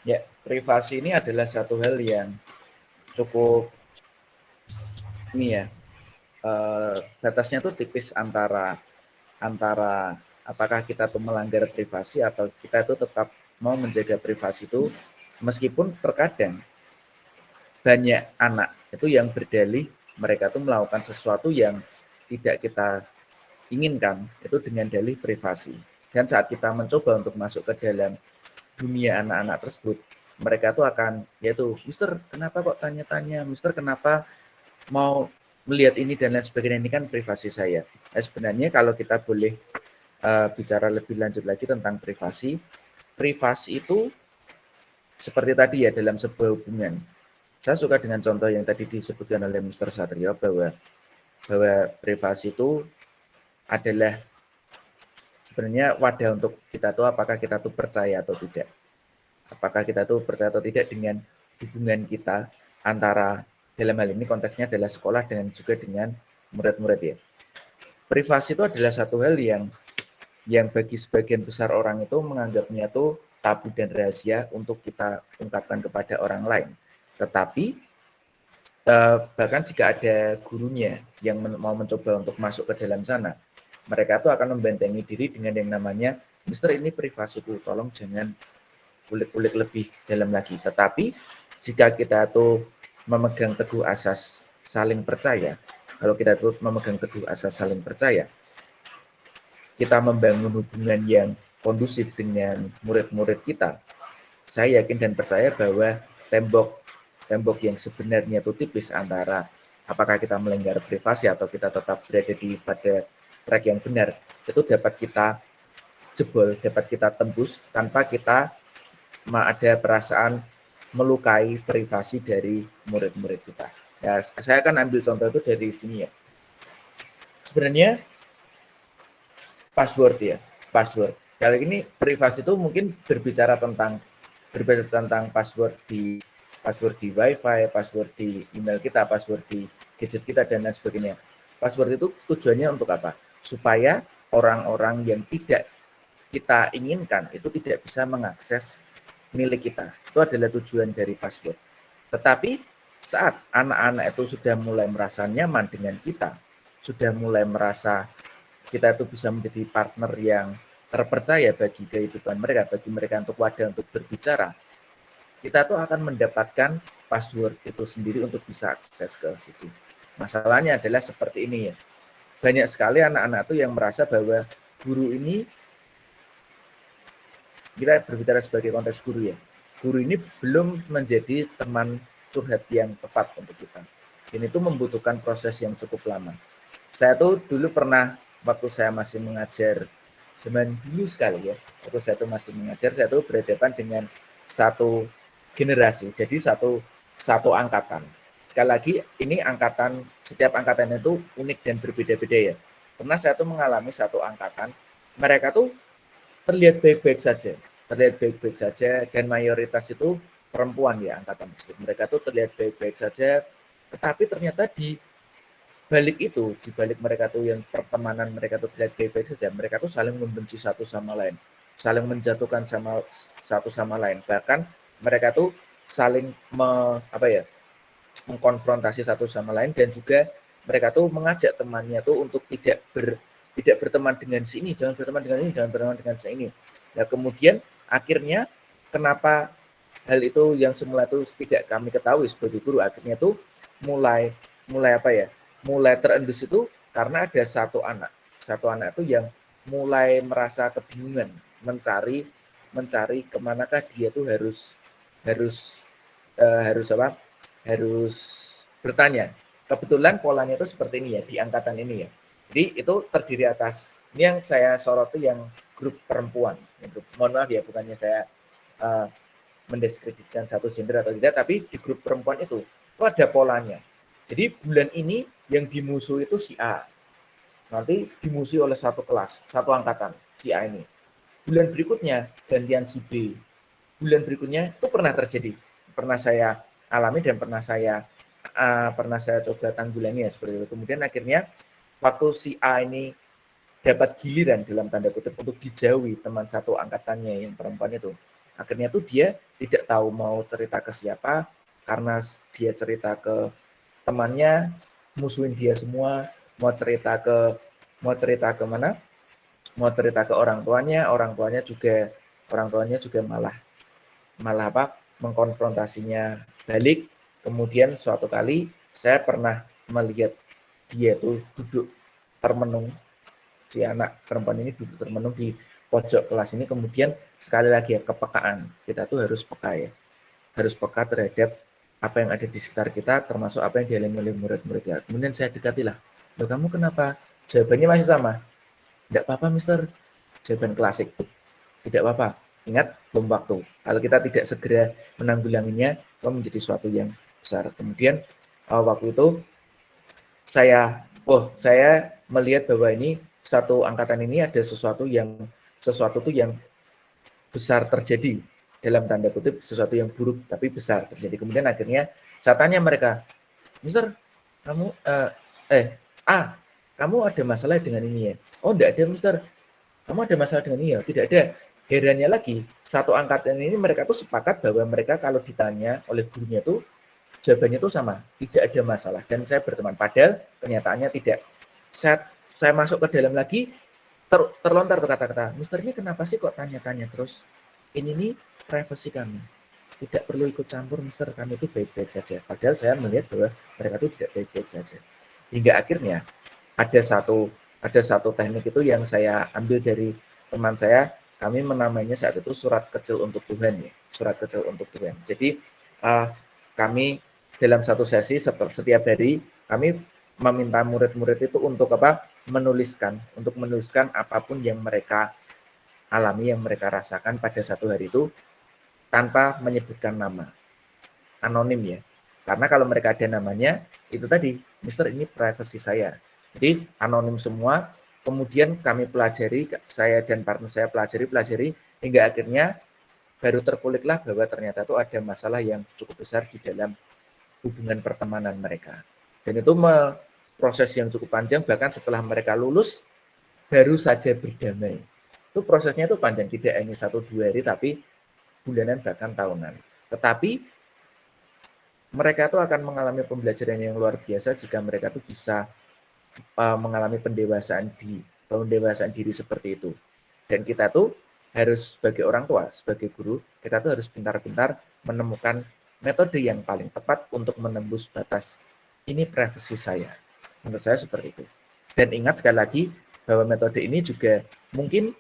Ya, privasi ini adalah satu hal yang cukup ini ya, batasnya tuh tipis antara apakah kita tuh melanggar privasi atau kita tuh tetap mau menjaga privasi itu, meskipun terkadang banyak anak itu yang berdalih mereka tuh melakukan sesuatu yang tidak kita inginkan itu dengan dalih privasi. Dan saat kita mencoba untuk masuk ke dalam dunia anak-anak tersebut, mereka tuh akan yaitu, Mister kenapa kok tanya-tanya, Mister kenapa mau melihat ini dan lain sebagainya, ini kan privasi saya. Nah, sebenarnya kalau kita boleh bicara lebih lanjut lagi tentang privasi itu seperti tadi ya dalam sebuah hubungan. Saya suka dengan contoh yang tadi disebutkan oleh Mr. Satrio bahwa privasi itu adalah sebenarnya wadah untuk kita tuh apakah kita tuh percaya atau tidak. Apakah kita tuh percaya atau tidak dengan hubungan kita antara, dalam hal ini konteksnya adalah sekolah dan juga dengan murid-murid ya. Privasi itu adalah satu hal yang bagi sebagian besar orang itu menganggapnya itu tabu dan rahasia untuk kita ungkapkan kepada orang lain. Tetapi bahkan jika ada gurunya yang mau mencoba untuk masuk ke dalam sana, mereka tuh akan membentengi diri dengan yang namanya, Mister ini privasiku, tolong jangan ulik-ulik lebih dalam lagi. Tetapi jika kita tuh memegang teguh asas saling percaya, kalau kita tuh memegang teguh asas saling percaya, kita membangun hubungan yang kondusif dengan murid-murid kita, saya yakin dan percaya bahwa tembok yang sebenarnya itu tipis antara apakah kita melanggar privasi atau kita tetap berada pada track yang benar, itu dapat kita jebol, dapat kita tembus tanpa kita ada perasaan melukai privasi dari murid-murid kita. Ya, saya akan ambil contoh itu dari sini ya. Sebenarnya password. Kali ini privasi itu mungkin berbicara tentang password di WiFi, password di email kita, password di gadget kita dan lain sebagainya. Password itu tujuannya untuk apa? Supaya orang-orang yang tidak kita inginkan itu tidak bisa mengakses milik kita. Itu adalah tujuan dari password. Tetapi saat anak-anak itu sudah mulai merasa nyaman dengan kita, sudah mulai merasa kita itu bisa menjadi partner yang terpercaya bagi kehidupan mereka, bagi mereka untuk wadah untuk berbicara, kita tuh akan mendapatkan password itu sendiri untuk bisa akses ke situ. Masalahnya adalah seperti ini ya. Banyak sekali anak-anak tuh yang merasa bahwa guru ini, kita berbicara sebagai konteks guru ya, guru ini belum menjadi teman curhat yang tepat untuk kita. Dan itu membutuhkan proses yang cukup lama. Saya tuh dulu pernah, waktu saya masih mengajar, zaman dulu sekali ya, waktu saya tuh masih mengajar, saya tuh berhadapan dengan satu generasi, jadi satu angkatan. Sekali lagi, ini angkatan, setiap angkatan itu unik dan berbeda-beda ya. Karena saya tuh mengalami satu angkatan, mereka tuh terlihat baik-baik saja, dan mayoritas itu perempuan ya angkatan tersebut. Mereka tuh terlihat baik-baik saja, tetapi ternyata di balik itu, di balik mereka tuh yang pertemanan mereka tuh terlihat baik-baik saja, mereka tuh saling membenci satu sama lain, saling menjatuhkan satu sama lain. Bahkan mereka tuh saling mengkonfrontasi satu sama lain, dan juga mereka tuh mengajak temannya tuh untuk tidak berteman dengan si ini, jangan berteman dengan ini, jangan berteman dengan si ini. Nah, kemudian akhirnya kenapa hal itu yang semula itu tidak kami ketahui sebagai guru, akhirnya tuh mulai terendus itu karena ada satu anak itu yang mulai merasa kebingungan mencari kemanakah dia tuh harus bertanya. Kebetulan polanya itu seperti ini ya, di angkatan ini ya. Jadi itu terdiri atas, ini yang saya soroti yang grup perempuan. Mohon maaf ya, bukannya saya mendiskreditkan satu gender atau tidak, tapi di grup perempuan itu ada polanya. Jadi bulan ini yang dimusuhi itu si A. Nanti dimusuhi oleh satu kelas, satu angkatan, si A ini. Bulan berikutnya gantian si B. Bulan berikutnya itu pernah terjadi. Pernah saya alami dan pernah saya coba tanggulangi ya seperti itu. Kemudian akhirnya waktu si A ini dapat giliran dalam tanda kutip untuk dijauhi teman satu angkatannya yang perempuan itu. Akhirnya tuh dia tidak tahu mau cerita ke siapa, karena dia cerita ke temannya musuhin dia semua, mau cerita ke mana? Mau cerita ke orang tuanya juga malah mengkonfrontasinya balik. Kemudian suatu kali saya pernah melihat dia tuh duduk termenung, si anak perempuan ini duduk termenung di pojok kelas ini. Kemudian sekali lagi ya, kepekaan, kita tuh harus peka ya, harus peka terhadap apa yang ada di sekitar kita, termasuk apa yang dialami oleh murid-murid ya. Kemudian saya dekatilah, loh kamu kenapa? Jawabannya masih sama. Tidak apa-apa mister, jawaban klasik. Tidak apa-apa, ingat belum waktu. Kalau kita tidak segera menanggulanginya, itu menjadi suatu yang besar. Kemudian waktu itu saya melihat bahwa ini satu angkatan ini ada sesuatu tuh yang besar terjadi, dalam tanda kutip sesuatu yang buruk tapi besar terjadi. Kemudian akhirnya saya tanya mereka, mister, kamu kamu ada masalah dengan ini ya? Oh, enggak ada mister. Kamu ada masalah dengan ini ya? Tidak ada. Herannya lagi, satu angkatan ini mereka tuh sepakat bahwa mereka kalau ditanya oleh gurunya tuh jawabannya tuh sama, tidak ada masalah, dan saya berteman. Padahal kenyataannya tidak. Saya masuk ke dalam lagi, terlontar tuh kata-kata, mister ini kenapa sih kok tanya-tanya terus? Ini nih privasi kami, tidak perlu ikut campur mister, kami itu baik-baik saja. Padahal saya melihat bahwa mereka itu tidak baik-baik saja. Hingga akhirnya ada satu teknik itu yang saya ambil dari teman saya, kami menamainya saat itu surat kecil untuk Tuhan ya, surat kecil untuk Tuhan. Jadi kami dalam satu sesi setiap hari kami meminta murid-murid itu untuk menuliskan apapun yang mereka alami, yang mereka rasakan pada satu hari itu tanpa menyebutkan nama, anonim ya. Karena kalau mereka ada namanya, itu tadi, mister ini privasi saya. Jadi anonim semua. Kemudian kami pelajari, saya dan partner saya pelajari hingga akhirnya baru terkuliklah bahwa ternyata itu ada masalah yang cukup besar di dalam hubungan pertemanan mereka. Dan itu proses yang cukup panjang, bahkan setelah mereka lulus baru saja berdamai. Itu prosesnya itu panjang, tidak hanya 1-2 hari, tapi bulanan bahkan tahunan. Tetapi mereka itu akan mengalami pembelajaran yang luar biasa jika mereka itu bisa mengalami pendewasaan diri seperti itu. Dan kita tuh harus sebagai orang tua, sebagai guru, kita tuh harus pintar-pintar menemukan metode yang paling tepat untuk menembus batas ini privasi saya. Menurut saya seperti itu. Dan ingat sekali lagi bahwa metode ini juga mungkin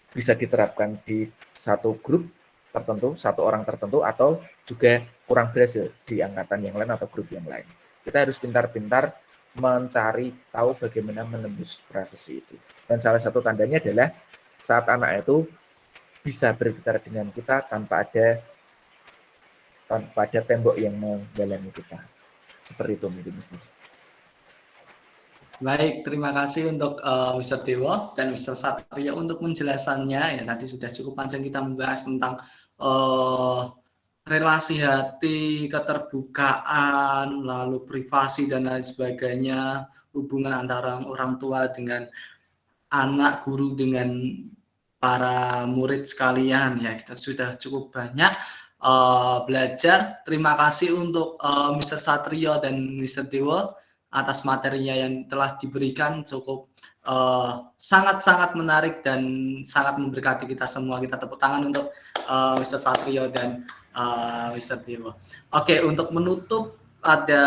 bisa diterapkan di satu grup tertentu, satu orang tertentu, atau juga kurang berhasil di angkatan yang lain atau grup yang lain. Kita harus pintar-pintar mencari tahu bagaimana menembus privasi itu. Dan salah satu tandanya adalah saat anak itu bisa berbicara dengan kita tanpa ada tembok yang menghalangi kita. Seperti itu mungkin. Baik, terima kasih untuk Mr. Dewo dan Mr. Satrio untuk penjelasannya. Ya, tadi sudah cukup panjang kita membahas tentang relasi hati, keterbukaan, lalu privasi dan lain sebagainya, hubungan antara orang tua dengan anak, guru dengan para murid sekalian. Ya, kita sudah cukup banyak belajar. Terima kasih untuk Mr. Satrio dan Mr. Dewo atas materinya yang telah diberikan, cukup sangat-sangat menarik dan sangat memberkati kita semua. Kita tepuk tangan untuk Mr. Satrio dan Mr. Dewo. Oke, untuk menutup ada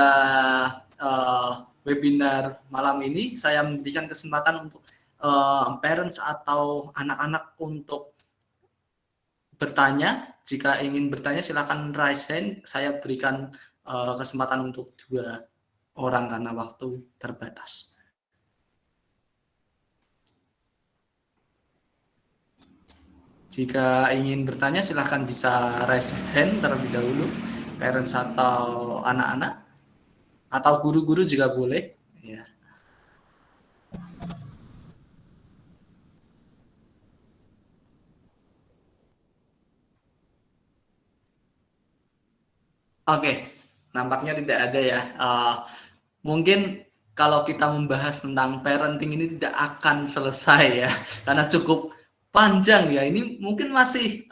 webinar malam ini, saya memberikan kesempatan untuk parents atau anak-anak untuk bertanya. Jika ingin bertanya silakan raise hand. Saya berikan kesempatan untuk 2 orang karena waktu terbatas. Jika ingin bertanya silakan bisa raise hand terlebih dahulu, parents atau anak-anak, atau guru-guru juga boleh. Ya. Oke, nampaknya tidak ada ya. Mungkin kalau kita membahas tentang parenting ini tidak akan selesai ya, karena cukup panjang ya. Ini mungkin masih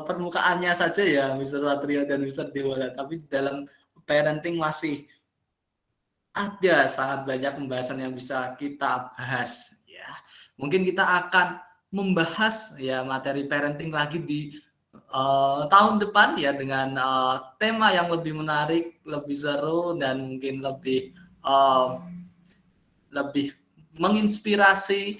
permukaannya saja ya, Mr. Satrio dan Mr. Dewo. Tapi dalam parenting masih ada sangat banyak pembahasan yang bisa kita bahas ya. Mungkin kita akan membahas ya materi parenting lagi di tahun depan ya dengan tema yang lebih menarik, lebih seru dan mungkin lebih menginspirasi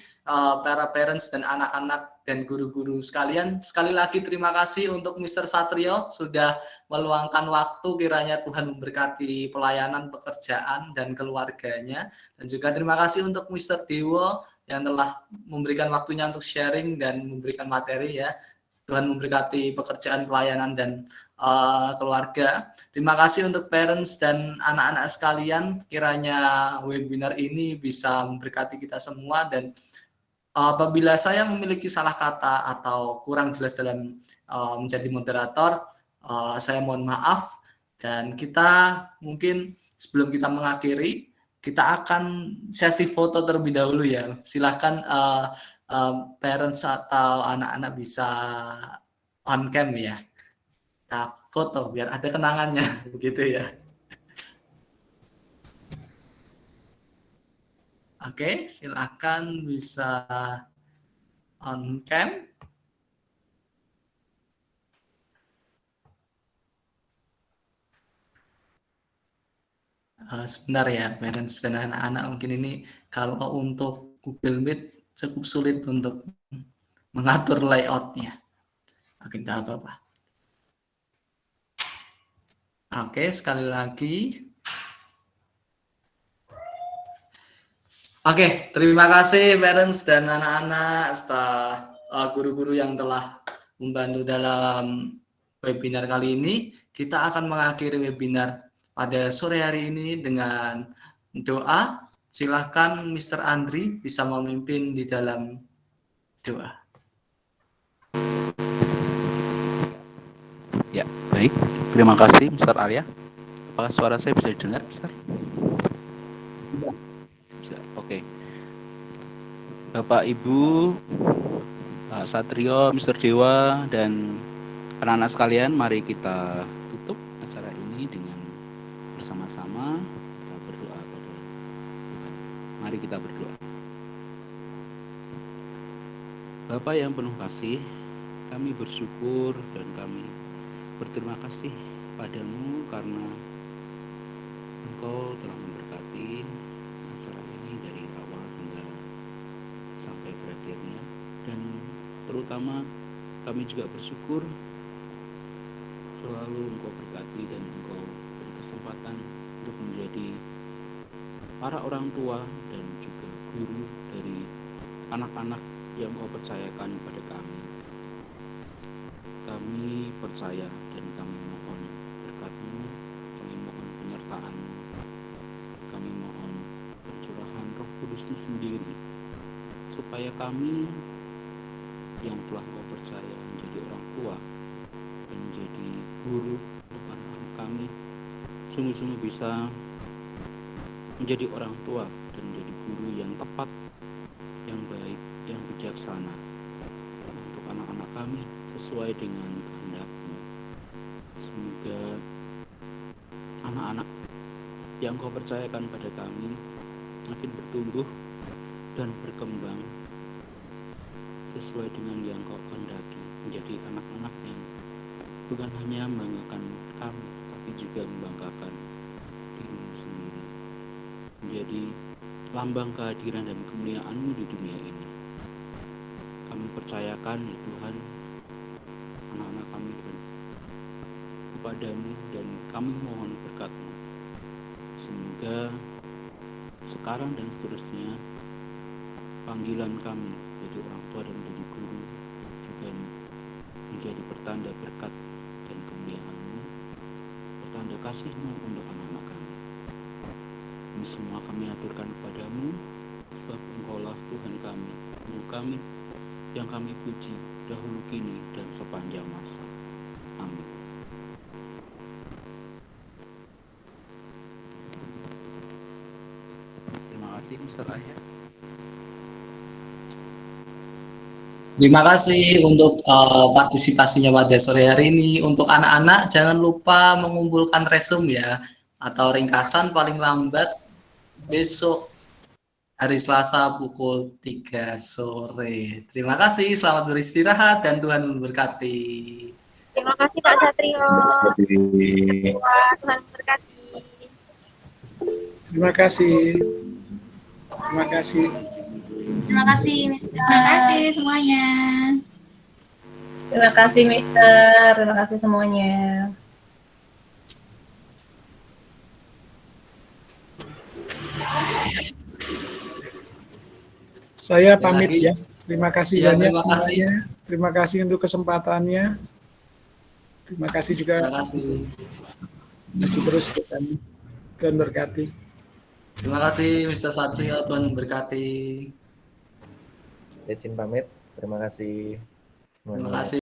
para parents dan anak-anak dan guru-guru sekalian. Sekali lagi terima kasih untuk Mr. Satrio sudah meluangkan waktu, kiranya Tuhan memberkati pelayanan, pekerjaan dan keluarganya. Dan juga terima kasih untuk Mr. Dewo yang telah memberikan waktunya untuk sharing dan memberikan materi ya. Tuhan memberkati pekerjaan, pelayanan, dan keluarga. Terima kasih untuk parents dan anak-anak sekalian. Kiranya webinar ini bisa memberkati kita semua. Dan apabila saya memiliki salah kata atau kurang jelas dalam menjadi moderator, saya mohon maaf. Dan kita mungkin sebelum kita mengakhiri, kita akan sesi foto terlebih dahulu ya. Silakan parents atau anak-anak bisa on cam ya, kita foto biar ada kenangannya begitu ya. Oke, silakan bisa on cam. Sebentar ya parents dan anak-anak, mungkin ini kalau untuk Google Meet cukup sulit untuk mengatur layoutnya. Oke, tidak apa-apa. Oke, sekali lagi. Oke, terima kasih parents dan anak-anak serta guru-guru yang telah membantu dalam webinar kali ini. Kita akan mengakhiri webinar pada sore hari ini dengan doa. Silakan Mr. Andri bisa memimpin di dalam doa. Ya, baik. Terima kasih, Mr. Arya. Apakah suara saya bisa didengar, Mr.? Oke. Bapak, Ibu, Pak Satrio, Mr. Dewa, dan anak-anak sekalian, mari kita tutup acara ini dengan bersama-sama kita berdoa pada Tuhan. Mari kita berdoa. Bapa yang penuh kasih, kami bersyukur dan kami berterima kasih padamu karena Engkau telah memberkati acara ini dari awal hingga sampai berakhirnya. Dan terutama kami juga bersyukur selalu Engkau berkati dan Engkau beri kesempatan untuk menjadi para orang tua dan juga guru dari anak-anak yang Engkau percayakan kepada kami. Kami percaya dan kami mohon berkat-Mu, kami mohon penyertaan-Mu, kami mohon pencurahan Roh Kudus-Mu sendiri, supaya kami yang telah Engkau percaya menjadi orang tua dan menjadi guru untuk anak-anak kami, sungguh-sungguh bisa menjadi orang tua dan menjadi guru yang tepat, yang baik, yang bijaksana untuk anak-anak kami sesuai dengan kehendak-Mu. Semoga anak-anak yang Kau percayakan pada kami makin bertumbuh dan berkembang sesuai dengan yang Kau kehendaki, menjadi anak-anak yang bukan hanya membanggakan kami, tapi juga membanggakan diri-Mu sendiri, menjadi lambang kehadiran dan kemuliaan-Mu di dunia ini. Kami percayakan ya Tuhan anak-anak kami kepadamu dan kami mohon berkat-Mu. Semoga sekarang dan seterusnya panggilan kami jadi orang tua dan menjadi guru juga menjadi pertanda berkat dan kemuliaan-Mu, pertanda kasih-Mu untuk anak-anak kami. Ini semua kami aturkan kepadamu, sebab Engkaulah Tuhan kami, Guru kami, yang kami puji dahulu kini dan sepanjang masa. Amin. Terima kasih, Mr. Ayah. Terima kasih untuk partisipasinya pada sore hari ini. Untuk anak-anak jangan lupa mengumpulkan resume ya, atau ringkasan paling lambat besok hari Selasa pukul 3 sore. Terima kasih, selamat beristirahat dan Tuhan memberkati. Terima kasih Pak Satrio. Wah, Tuhan memberkati. Terima kasih. Terima kasih. Terima kasih, Mister. Terima kasih semuanya. Terima kasih, Mister. Terima kasih semuanya. Saya pamit ya. Terima kasih Ya, banyak terima kasih. semuanya. Terima kasih untuk kesempatannya. Terima kasih juga. Terima kasih. Maju terus Tuhan berkati. Terima kasih Mr. Satrio, Tuhan memberkati. Izin pamit. Terima kasih. Terima kasih.